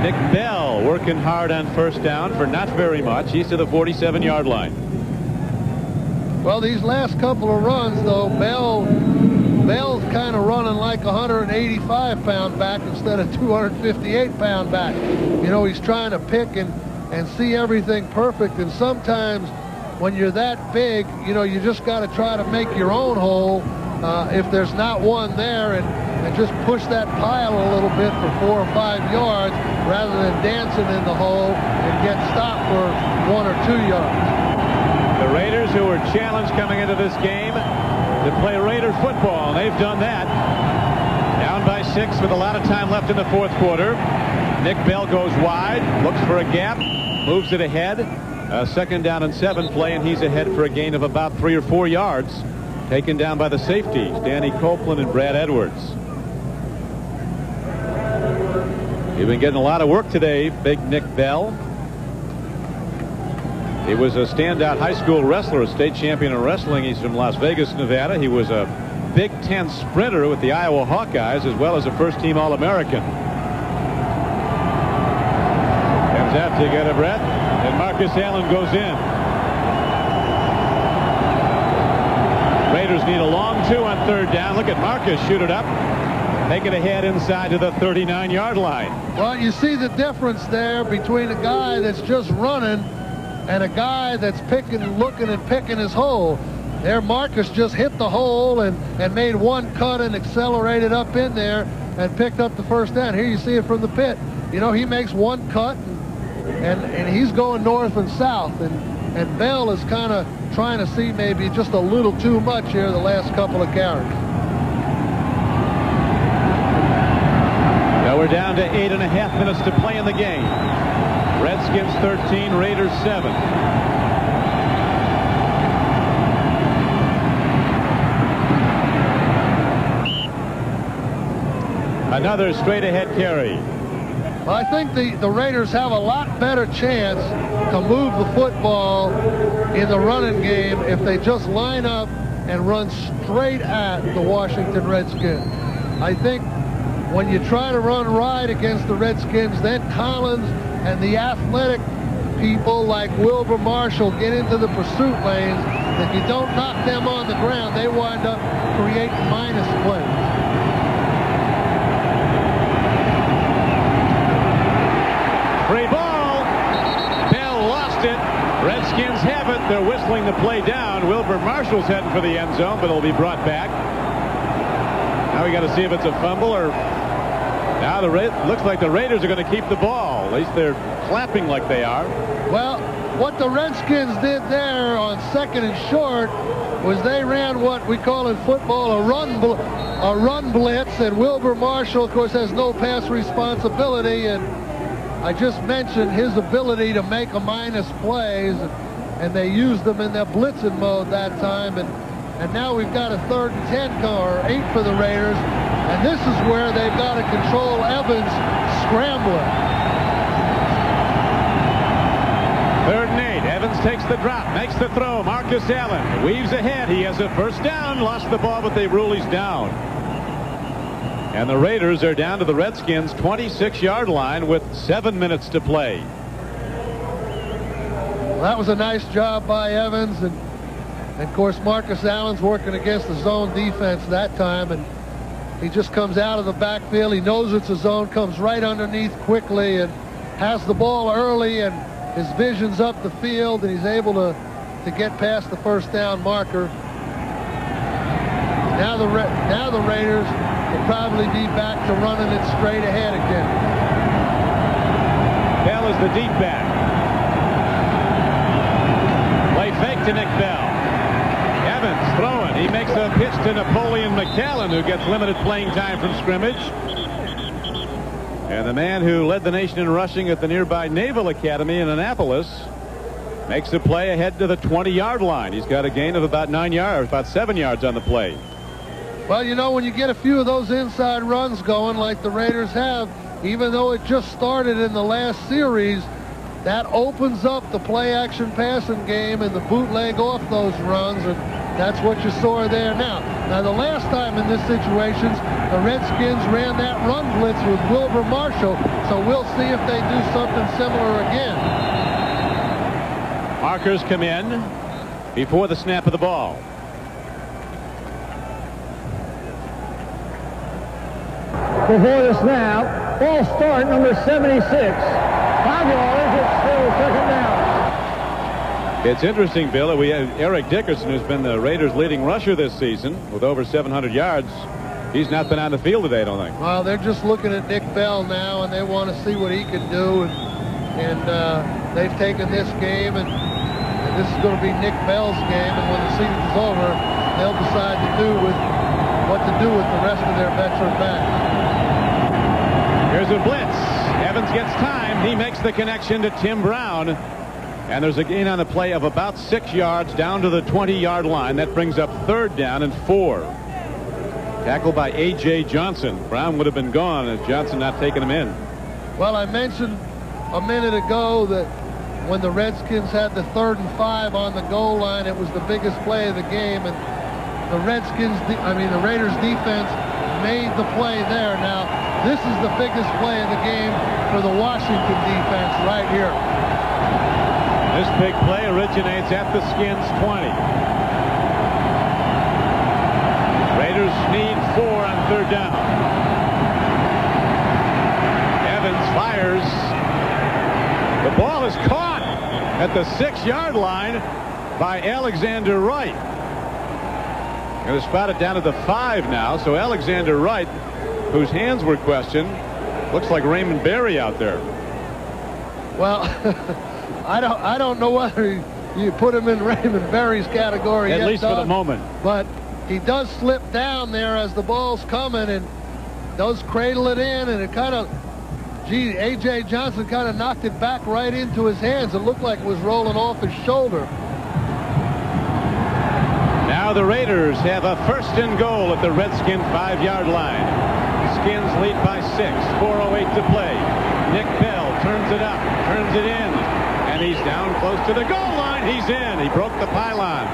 Nick Bell working hard on first down for not very much. He's to the 47-yard line. Well, these last couple of runs, though, Bell's kind of running like a 185-pound back instead of 258-pound back. You know, he's trying to pick and see everything perfect, and sometimes when you're that big, you know, you just got to try to make your own hole if there's not one there, and just push that pile a little bit for 4 or 5 yards rather than dancing in the hole and get stopped for 1 or 2 yards. The Raiders, who were challenged coming into this game to play Raider football, and they've done that. Down by 6 with a lot of time left in the fourth quarter. Nick Bell goes wide, looks for a gap, moves it ahead. Second down and 7 play, and he's ahead for a gain of about 3 or 4 yards. Taken down by the safeties, Danny Copeland and Brad Edwards. He's been getting a lot of work today, big Nick Bell. He was a standout high school wrestler, a state champion in wrestling. He's from Las Vegas, Nevada. He was a Big Ten sprinter with the Iowa Hawkeyes, as well as a first-team All-American. Comes out to get a breath, and Marcus Allen goes in. Raiders need a long 2 on third down. Look at Marcus shoot it up. Take it ahead inside to the 39-yard line. Well, you see the difference there between a guy that's just running and a guy that's picking, looking and picking his hole. There, Marcus just hit the hole and made one cut and accelerated up in there and picked up the first down. Here you see it from the pit. You know, he makes one cut and he's going north and south. And Bell is kind of trying to see maybe just a little too much here the last couple of carries. Now we're down to 8.5 minutes to play in the game. Redskins 13, Raiders 7. Another straight ahead carry. Well, I think the Raiders have a lot better chance to move the football in the running game if they just line up and run straight at the Washington Redskins. I think when you try to run right against the Redskins, then Collins and the athletic people like Wilbur Marshall get into the pursuit lanes. If you don't knock them on the ground, they wind up creating minus plays. Free ball. Bell lost it. Redskins have it. They're whistling the play down. Wilbur Marshall's heading for the end zone, but it'll be brought back. Now we got to see if it's a fumble or... Now looks like the Raiders are going to keep the ball. At least they're clapping like they are. Well, what the Redskins did there on second and short was they ran what we call in football a run blitz, and Wilbur Marshall, of course, has no pass responsibility, and I just mentioned his ability to make a minus plays, and they used them in their blitzing mode that time, and now we've got a 3rd and 10 or 8 for the Raiders. And this is where they've got to control Evans scrambling. 3rd and 8. Evans takes the drop, makes the throw. Marcus Allen weaves ahead. He has a first down. Lost the ball, but they rule he's down. And the Raiders are down to the Redskins' 26-yard line with 7 minutes to play. Well, that was a nice job by Evans. And of course, Marcus Allen's working against the zone defense that time. And He just comes out of the backfield. He knows it's a zone, comes right underneath quickly, and has the ball early, and his vision's up the field, and he's able to get past the first down marker. Now the Raiders will probably be back to running it straight ahead again. Bell is the deep back. Play fake to Nick Bell. Evans throwing. He makes a pitch to Napoleon McCallan, who gets limited playing time from scrimmage. And the man who led the nation in rushing at the nearby Naval Academy in Annapolis makes a play ahead to the 20-yard line. He's got a gain of about 9 yards, about 7 yards on the play. Well, you know, when you get a few of those inside runs going like the Raiders have, even though it just started in the last series, that opens up the play-action passing game and the bootleg off those runs, and that's what you saw there now. Now, the last time in this situation, the Redskins ran that run blitz with Wilbur Marshall, so we'll see if they do something similar again. Markers come in before the snap of the ball. Before the snap, ball start number 76. 5 yards, it's still second down. It's interesting, Bill, that we have Eric Dickerson, who's been the Raiders' leading rusher this season with over 700 yards. He's not been on the field today, I don't think. Well, they're just looking at Nick Bell now, and they want to see what he can do. And they've taken this game, and this is going to be Nick Bell's game. And when the season's over, they'll decide what to do with the rest of their veteran backs. Here's a blitz. Evans gets time. He makes the connection to Tim Brown. And there's a gain on the play of about 6 yards down to the 20-yard line. That brings up 3rd down and 4. Tackled by A.J. Johnson. Brown would have been gone if Johnson not taking him in. Well, I mentioned a minute ago that when the Redskins had the 3rd and 5 on the goal line, it was the biggest play of the game. And the the Raiders defense made the play there. Now, this is the biggest play of the game for the Washington defense right here. This big play originates at the Skins 20. Raiders need 4 on 3rd down. Evans fires. The ball is caught at the 6-yard line by Alexander Wright. Going to spot it down at the 5 now. So Alexander Wright, whose hands were questioned, looks like Raymond Berry out there. Well, I don't know whether you put him in Raymond Berry's category at yet, least Doug, for the moment. But he does slip down there as the ball's coming and does cradle it in, and it kind of, A.J. Johnson kind of knocked it back right into his hands. It looked like it was rolling off his shoulder. Now the Raiders have a 1st and goal at the Redskin 5-yard line. Skins lead by 6. 4:08 to play. Nick Bell turns it up, turns it in, and he's down close to the goal line. He's in. He broke the pylon.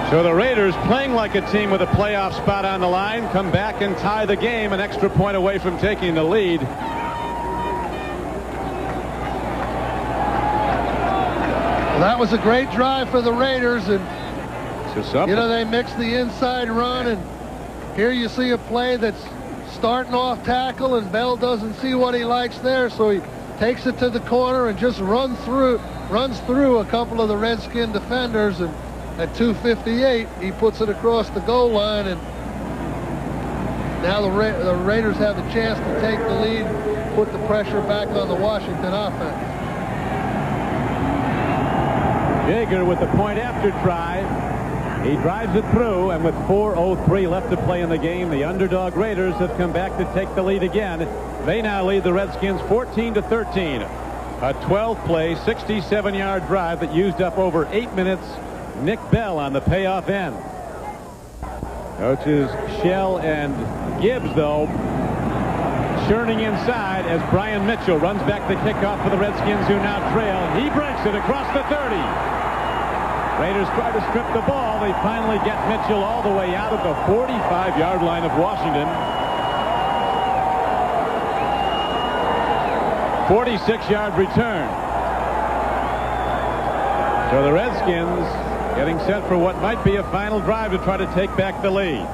So the Raiders, playing like a team with a playoff spot on the line, come back and tie the game, an extra point away from taking the lead. Well, that was a great drive for the Raiders, and you know, they mixed the inside run, and here you see a play that's starting off tackle, and Bell doesn't see what he likes there, so he takes it to the corner and just runs through a couple of the Redskin defenders, and at 2:58 he puts it across the goal line, and now the Raiders have a chance to take the lead, put the pressure back on the Washington offense. Jaeger with the point after try. He drives it through, and with 4:03 left to play in the game, the underdog Raiders have come back to take the lead again. They now lead the Redskins 14-13. A 12-play, 67-yard drive that used up over 8 minutes. Nick Bell on the payoff end. Coaches Shell and Gibbs, though, churning inside as Brian Mitchell runs back the kickoff for the Redskins, who now trail. He breaks it across the 30. Raiders try to strip the ball. They finally get Mitchell all the way out of the 45-yard line of Washington. 46-yard return. So the Redskins getting set for what might be a final drive to try to take back the lead.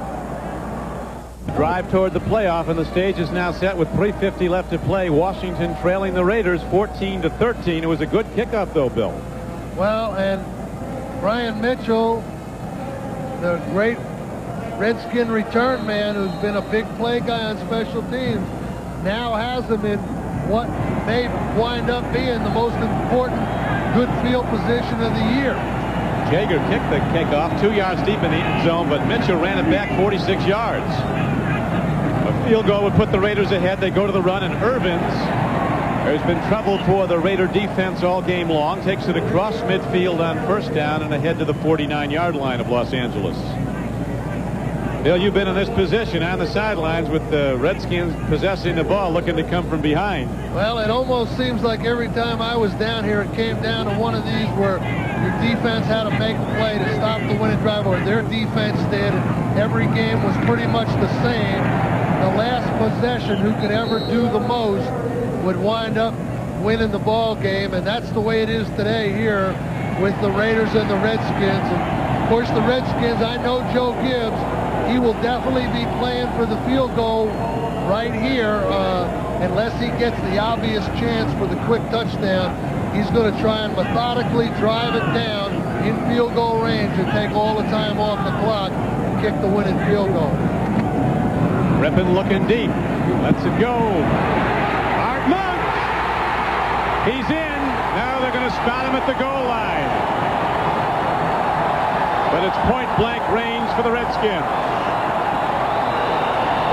drive toward the playoff, and the stage is now set with 3:50 left to play. Washington trailing the Raiders 14-13. It was a good kickoff, though, Bill. Well, and Brian Mitchell, the great Redskin return man who's been a big play guy on special teams, now has him in what may wind up being the most important good field position of the year. Jaeger kicked the kickoff 2 yards deep in the end zone, but Mitchell ran it back 46 yards. A field goal would put the Raiders ahead. They go to the run, and Irvins, there's been trouble for the Raider defense all game long, takes it across midfield on first down and ahead to the 49-yard line of Los Angeles. Bill, you've been in this position on the sidelines with the Redskins possessing the ball, looking to come from behind. Well, it almost seems like every time I was down here, it came down to one of these where your defense had to make a play to stop the winning drive, or their defense did. And every game was pretty much the same. The last possession, who could ever do the most, would wind up winning the ball game, and that's the way it is today here with the Raiders and the Redskins. And of course, the Redskins, I know Joe Gibbs. He will definitely be playing for the field goal right here unless he gets the obvious chance for the quick touchdown. He's going to try and methodically drive it down in field goal range and take all the time off the clock and kick the winning field goal. Rippon looking deep. Lets it go. Art Monk. He's in. Now they're going to spot him at the goal line. But it's point-blank range for the Redskins.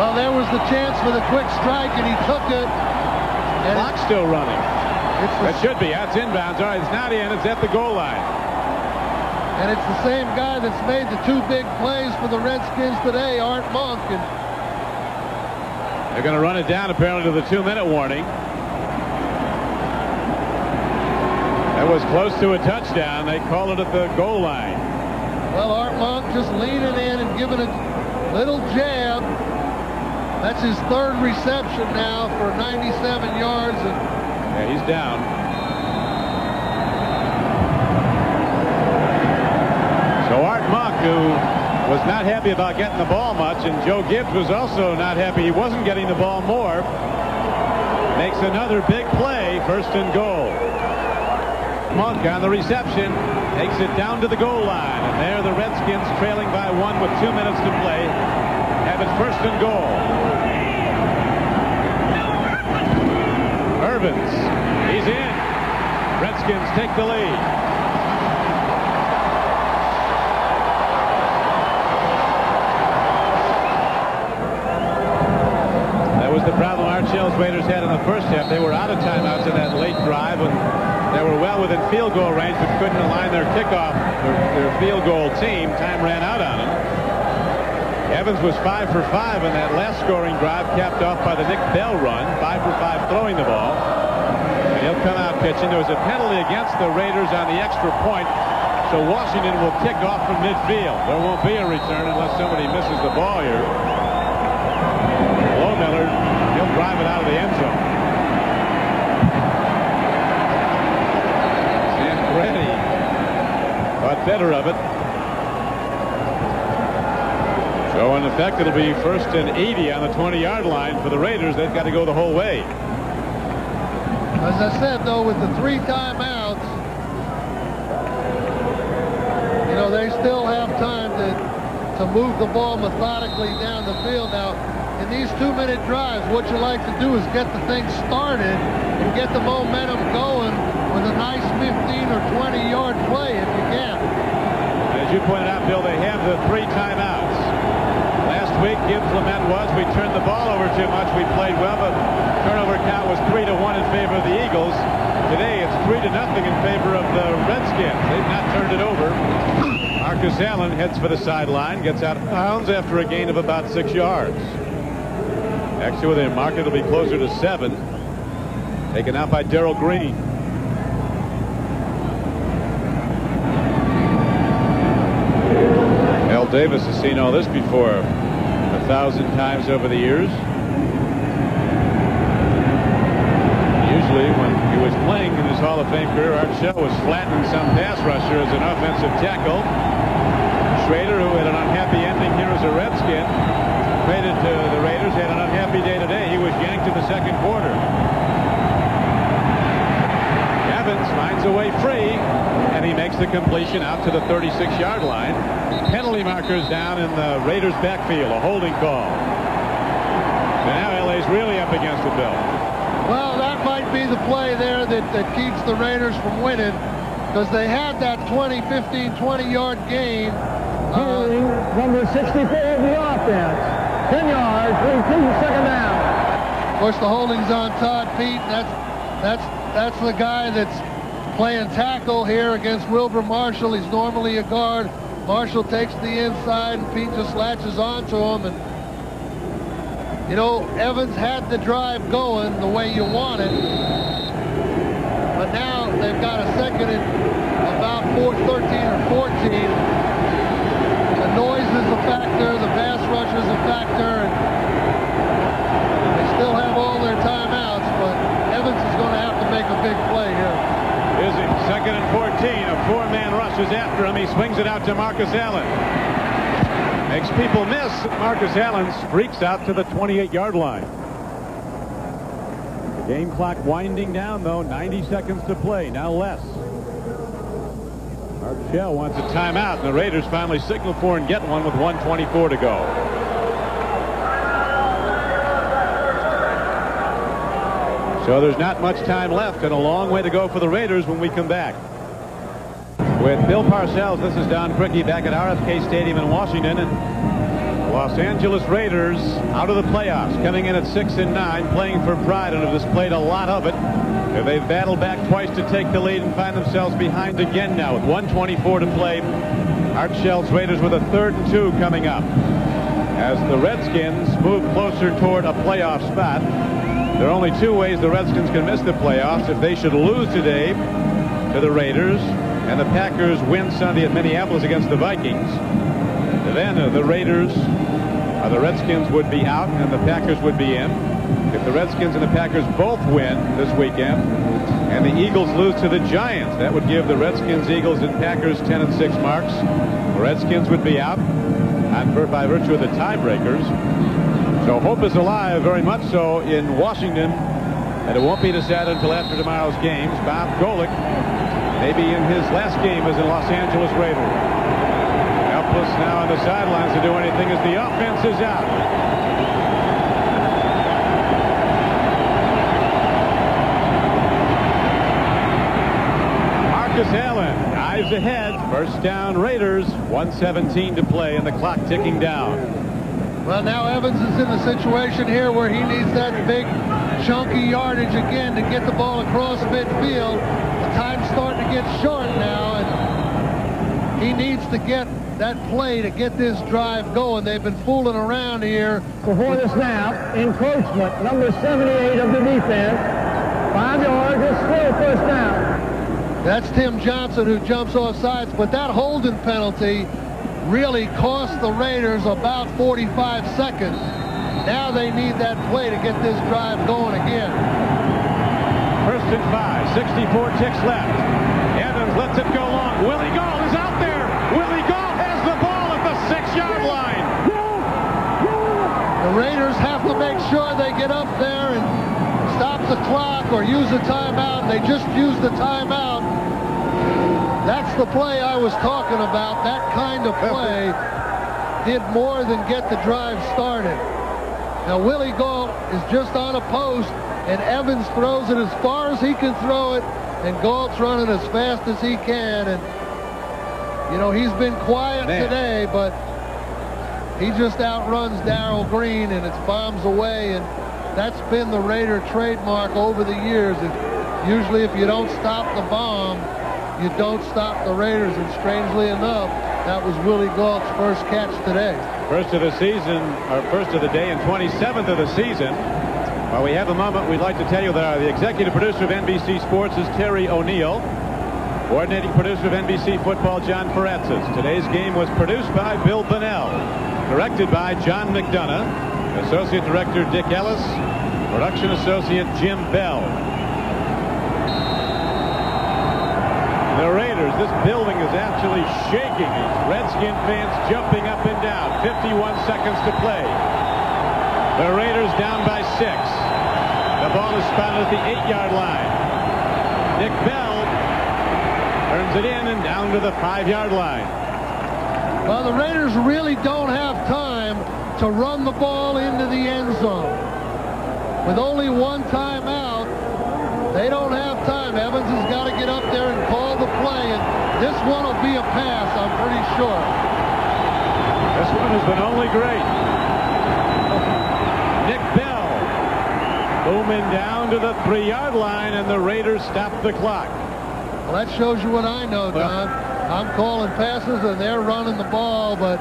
Well, there was the chance for the quick strike, and he took it. And Clock's still running. It should be. That's inbounds. All right, it's not in. It's at the goal line. And it's the same guy that's made the two big plays for the Redskins today, Art Monk. And they're going to run it down, apparently, to the 2-minute warning. That was close to a touchdown. They call it at the goal line. Well, Art Monk just leaning in and giving a little jab. That's his third reception now for 97 yards. Yeah, he's down. So Art Monk, who was not happy about getting the ball much, and Joe Gibbs was also not happy he wasn't getting the ball more, makes another big play, 1st and goal. Monk on the reception, takes it down to the goal line, and there the Redskins, trailing by 1 with 2 minutes to play, have it 1st and goal. Irvins, he's in. Redskins take the lead. That was the problem Parcells Raiders had in the first half. They were out of timeouts in that late drive, and they were well within field goal range, but couldn't align their kickoff, their field goal team. Time ran out on them. Evans was 5 for 5 in that last scoring drive, capped off by the Nick Bell run. 5 for 5 throwing the ball. And he'll come out pitching. There was a penalty against the Raiders on the extra point, so Washington will kick off from midfield. There won't be a return unless somebody misses the ball here. Miller, he'll drive it out of the end zone. Sanfredi got better of it. So in effect, it'll be 1st and 80 on the 20-yard line for the Raiders. They've got to go the whole way. As I said, though, with the 3 timeouts, you know, they still have time to move the ball methodically down the field. Now, in these 2-minute drives, what you like to do is get the thing started and get the momentum going with a nice 15 or 20-yard play if you can. As you pointed out, Bill, they have the 3 timeouts. Last week, Gibbs' lament was we turned the ball over too much. We played well, but turnover count was 3-1 in favor of the Eagles. Today, it's 3-0 in favor of the Redskins. They've not turned it over. Marcus Allen heads for the sideline, gets out of bounds after a gain of about 6 yards. Actually, with a mark, it'll be closer to 7. Taken out by Darrell Green. Al Davis has seen all this before 1,000 times over the years. Usually, when he was playing in his Hall of Fame career, Art Shell was flattening some pass rusher as an offensive tackle. Schrader, who had an unhappy ending here as a Redskin, traded to the Raiders, had an unhappy day today. He was yanked in the second quarter. Evans finds a way free, and he makes the completion out to the 36-yard line. Penalty markers down in the Raiders' backfield, a holding call. And now LA's really up against the bill. Well, that might be the play there that keeps the Raiders from winning, because they had that 15, 20-yard gain. Number 64 of the offense. 10 yards, 3-2, second down. Of course, the holding's on Todd Pete. That's the guy that's playing tackle here against Wilbur Marshall. He's normally a guard. Marshall takes the inside, and Pete just latches onto him. And you know, Evans had the drive going the way you want it, but now they've got a second and about 13 or 14. The noise is a factor, the pass rush is a factor, and they still have all their timeouts, but Evans is going to have to make a big play here. Is it? Second and 14. A four-man rush is after him. He swings it out to Marcus Allen. Makes people miss. Marcus Allen streaks out to the 28-yard line. The game clock winding down, though. 90 seconds to play. Now less. Marshall wants a timeout, and the Raiders finally signal for and get one with 1:24 to go. So there's not much time left, and a long way to go for the Raiders when we come back. With Bill Parcells, this is Don CRIQUI back at RFK Stadium in Washington, and Los Angeles Raiders out of the playoffs, coming in at 6-9, playing for pride, and have displayed a lot of it. They've battled back twice to take the lead and find themselves behind again now with 1:24 to play. Art Shell's Raiders with a 3rd and 2 coming up. As the Redskins move closer toward a playoff spot, there are only two ways the Redskins can miss the playoffs. If they should lose today to the Raiders and the Packers win Sunday at Minneapolis against the Vikings, then the Redskins would be out and the Packers would be in. If the Redskins and the Packers both win this weekend and the Eagles lose to the Giants, that would give the Redskins, Eagles, and Packers 10-6 marks. The Redskins would be out by virtue of the tiebreakers. So hope is alive, very much so, in Washington, and it won't be decided until after tomorrow's games. Bob Golick, maybe in his last game as a Los Angeles Raider. Helpless now on the sidelines to do anything as the offense is out. Marcus Allen dives ahead. First down Raiders. 1:17 to play and the clock ticking down. Well, now Evans is in the situation here where he needs that big chunky yardage again to get the ball across midfield. The time's starting to get short now, and he needs to get that play to get this drive going. They've been fooling around here. Before the snap, encroachment, number 78 of the defense. 5 yards, is still first down. That's Tim Johnson who jumps off sides, but that holding penalty really cost the Raiders about 45 seconds. Now they need that play to get this drive going again. 1st and 5, 64 ticks left. Evans lets it go long. Willie Gault is out there. Willie Gault has the ball at the 6-yard line. The Raiders have to make sure they get up there and stop the clock or use a timeout. They just used the timeout. That's the play I was talking about. That kind of play did more than get the drive started. Now Willie Gault is just on a post, and Evans throws it as far as he can throw it, and Gault's running as fast as he can. And you know, he's been quiet today, but he just outruns Darrell Green, and it's bombs away. And that's been the Raider trademark over the years. Usually if you don't stop the bomb, you don't stop the Raiders, and strangely enough, that was Willie Gault's first catch today. First of the season, or first of the day, and 27th of the season. While we have a moment, we'd like to tell you that the executive producer of NBC Sports is Terry O'Neill. Coordinating producer of NBC Football, John Faratzis. Today's game was produced by Bill Bunnell. Directed by John McDonough. Associate Director Dick Ellis. Production Associate Jim Bell. The Raiders, this building is actually shaking. Redskin fans jumping up and down. 51 seconds to play. The Raiders down by 6. The ball is spotted at the 8-yard line. Nick Bell turns it in and down to the 5-yard line. Well, the Raiders really don't have time to run the ball into the end zone. With only one timeout, they don't have time. Evans has got to get up there and call the play, and this one will be a pass, I'm pretty sure. This one has been only great. Nick Bell booming down to the 3-yard line, and the Raiders stop the clock. Well, that shows you what I know, Don. I'm calling passes, and they're running the ball, but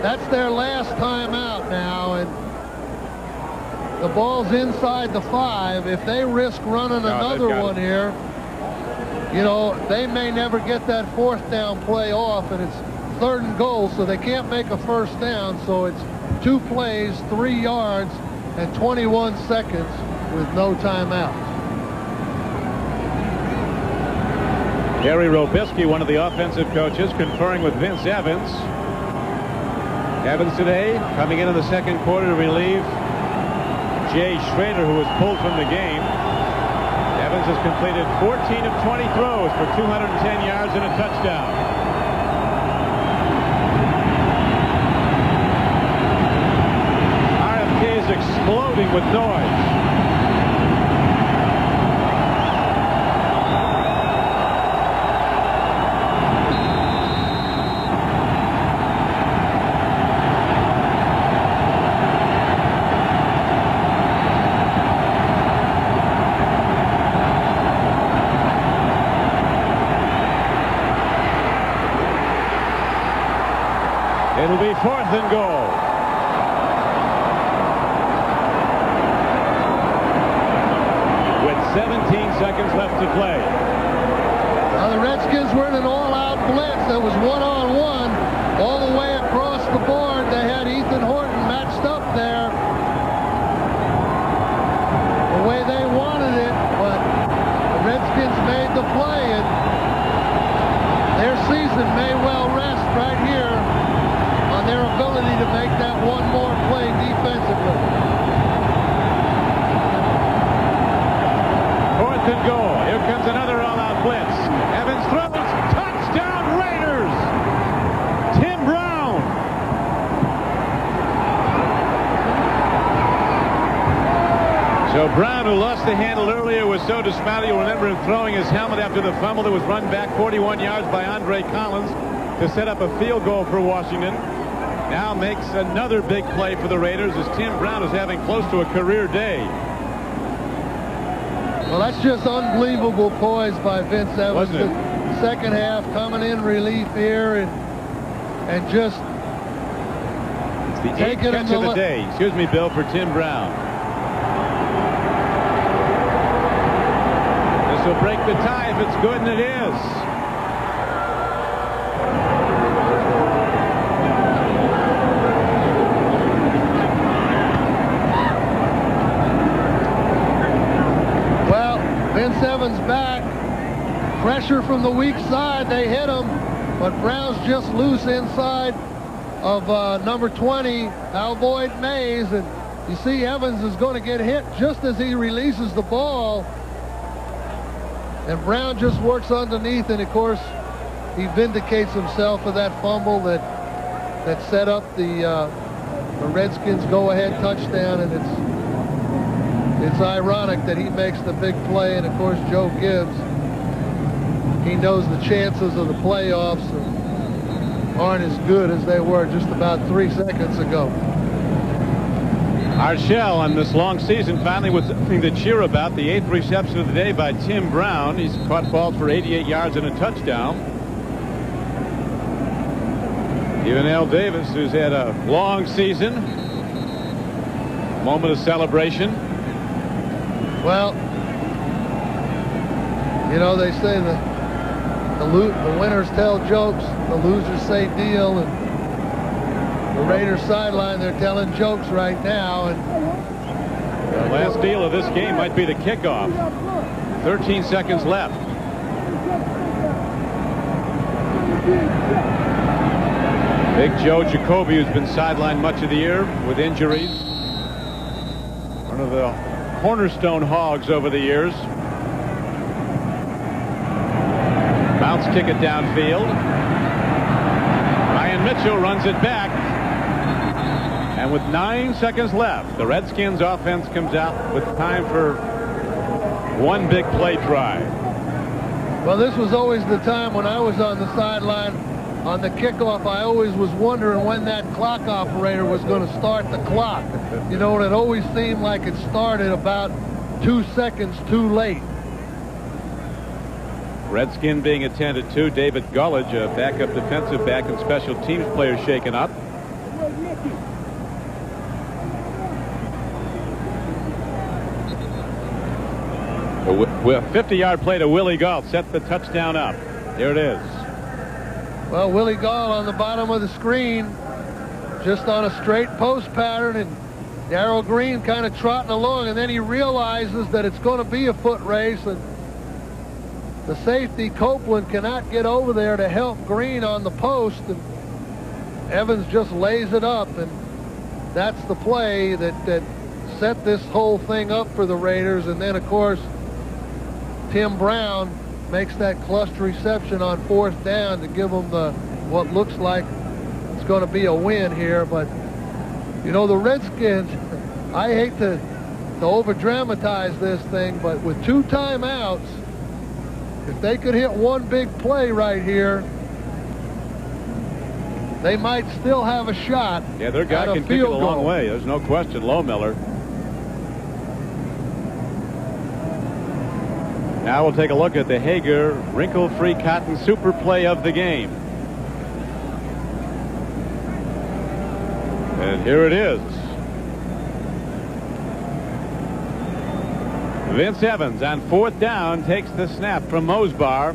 that's their last timeout now, and the ball's inside the 5. If they risk running another one here, you know, they may never get that 4th down play off, and it's 3rd and goal, so they can't make a 1st down. So it's 2 plays, 3 yards, and 21 seconds with no timeouts. Gary Robisky, one of the offensive coaches, conferring with Vince Evans. Evans today coming in the 2nd quarter to relieve Jay Schrader, who was pulled from the game. Evans has completed 14 of 20 throws for 210 yards and a touchdown. RFK is exploding with noise. It'll be 4th and goal. With 17 seconds left to play. Now the Redskins were in an all-out blitz that was one-on-one all the way across the board. They had Ethan Horton matched up there the way they wanted it, but the Redskins made the play, and their season may well rest right here on their ability to make that one more play defensively. 4th and goal. Here comes another all-out blitz. Evans throws. Touchdown Raiders! Tim Brown. So Brown, who lost the handle earlier, was so dismounted. You'll remember him throwing his helmet after the fumble that was run back 41 yards by Andre Collins to set up a field goal for Washington. Now makes another big play for the Raiders as Tim Brown is having close to a career day. Well, that's just unbelievable poise by Vince Evans. Wasn't it? The second half coming in relief here and just it's the 8th catch of the day. Excuse me, Bill, for Tim Brown. This will break the tie if it's good, and it is. Vince Evans back. Pressure from the weak side. They hit him, but Brown's just loose inside of number 20, Al Boyd Mays. And you see Evans is going to get hit just as he releases the ball. And Brown just works underneath, and of course he vindicates himself of that fumble that set up the Redskins go-ahead touchdown. And it's ironic that he makes the big play, and of course Joe Gibbs, he knows the chances of the playoffs aren't as good as they were just about 3 seconds ago. Arshell on this long season finally with something to cheer about. The 8th reception of the day by Tim Brown. He's caught balls for 88 yards and a touchdown. Even Al Davis, who's had a long season, moment of celebration. Well, you know, they say the winners tell jokes, the losers say deal, and the Raiders sideline, they're telling jokes right now. And the last deal of this game might be the kickoff. 13 seconds left. Big Joe Jacoby, who's been sidelined much of the year with injuries. One of the cornerstone hogs over the years. Bounce ticket downfield. Ryan Mitchell runs it back. And with 9 seconds left, the Redskins offense comes out with time for one big play drive. Well, this was always the time when I was on the sideline on the kickoff. I always was wondering when that clock operator was going to start the clock. You know, and it always seemed like it started about 2 seconds too late. Redskin being attended to. David Gullidge, a backup defensive back and special teams player, shaken up. With a 50-yard play to Willie Gault set the touchdown up. Here it is. Well, Willie Gault on the bottom of the screen, just on a straight post pattern, and Darrell Green kind of trotting along, and then he realizes that it's going to be a foot race, and the safety Copeland cannot get over there to help Green on the post, and Evans just lays it up, and that's the play that set this whole thing up for the Raiders. And then, of course, Tim Brown makes that clutch reception on 4th down to give them what looks like it's going to be a win here. But, you know, the Redskins, I hate to over-dramatize this thing, but with 2 timeouts, if they could hit one big play right here, they might still have a shot. Yeah, their guy can kick it a long way. There's no question. Lohmiller. Now we'll take a look at the Hager wrinkle-free cotton super play of the game. And here it is. Vince Evans on 4th down takes the snap from Mosbar.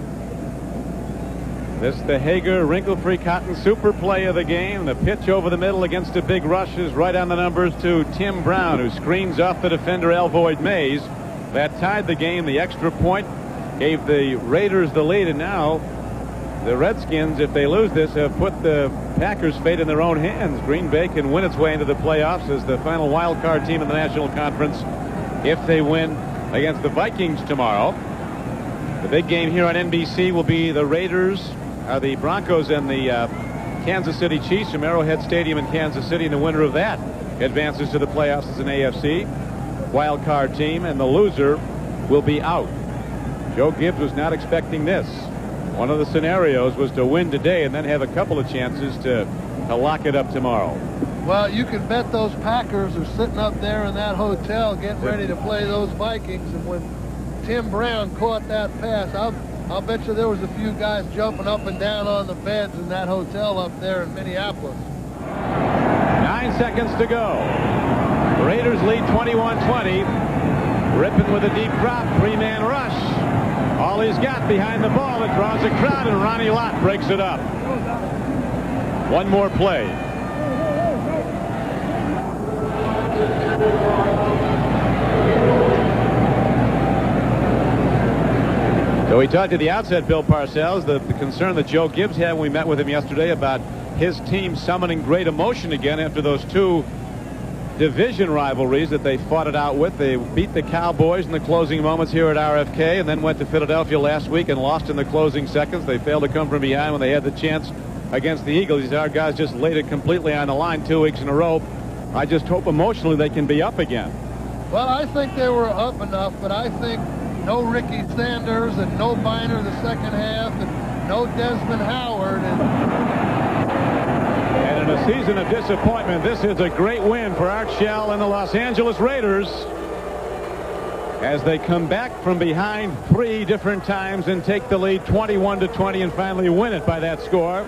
This the Hager wrinkle-free cotton super play of the game. The pitch over the middle against a big rush is right on the numbers to Tim Brown, who screens off the defender Elvoyd Mays. That tied the game. The extra point gave the Raiders the lead, and now the Redskins, if they lose this, have put the Packers' fate in their own hands. Green Bay can win its way into the playoffs as the final wild card team in the National Conference if they win against the Vikings tomorrow. The big game here on NBC will be the the Broncos and the Kansas City Chiefs from Arrowhead Stadium in Kansas City, and the winner of that advances to the playoffs as an AFC wild card team, and the loser will be out. Joe Gibbs was not expecting this. One of the scenarios was to win today and then have a couple of chances to lock it up tomorrow. Well, you can bet those Packers are sitting up there in that hotel getting ready to play those Vikings, and when Tim Brown caught that pass, I'll bet you there was a few guys jumping up and down on the beds in that hotel up there in Minneapolis. 9 seconds to go. Raiders lead 21-20. Rippon with a deep drop, 3-man rush. All he's got behind the ball, it draws a crowd, and Ronnie Lott breaks it up. One more play. So we talked at the outset, Bill Parcells, the concern that Joe Gibbs had when we met with him yesterday about his team summoning great emotion again after those 2 division rivalries that they fought it out with. They beat the Cowboys in the closing moments here at RFK, and then went to Philadelphia last week and lost in the closing seconds. They failed to come from behind when they had the chance against the Eagles. These our guys just laid it completely on the line 2 weeks in a row. I just hope emotionally they can be up again. Well, I think they were up enough, but I think no Ricky Sanders and no Biner the second half and no Desmond Howard. And in a season of disappointment, this is a great win for Art Shell and the Los Angeles Raiders as they come back from behind 3 different times and take the lead 21-20 and finally win it by that score.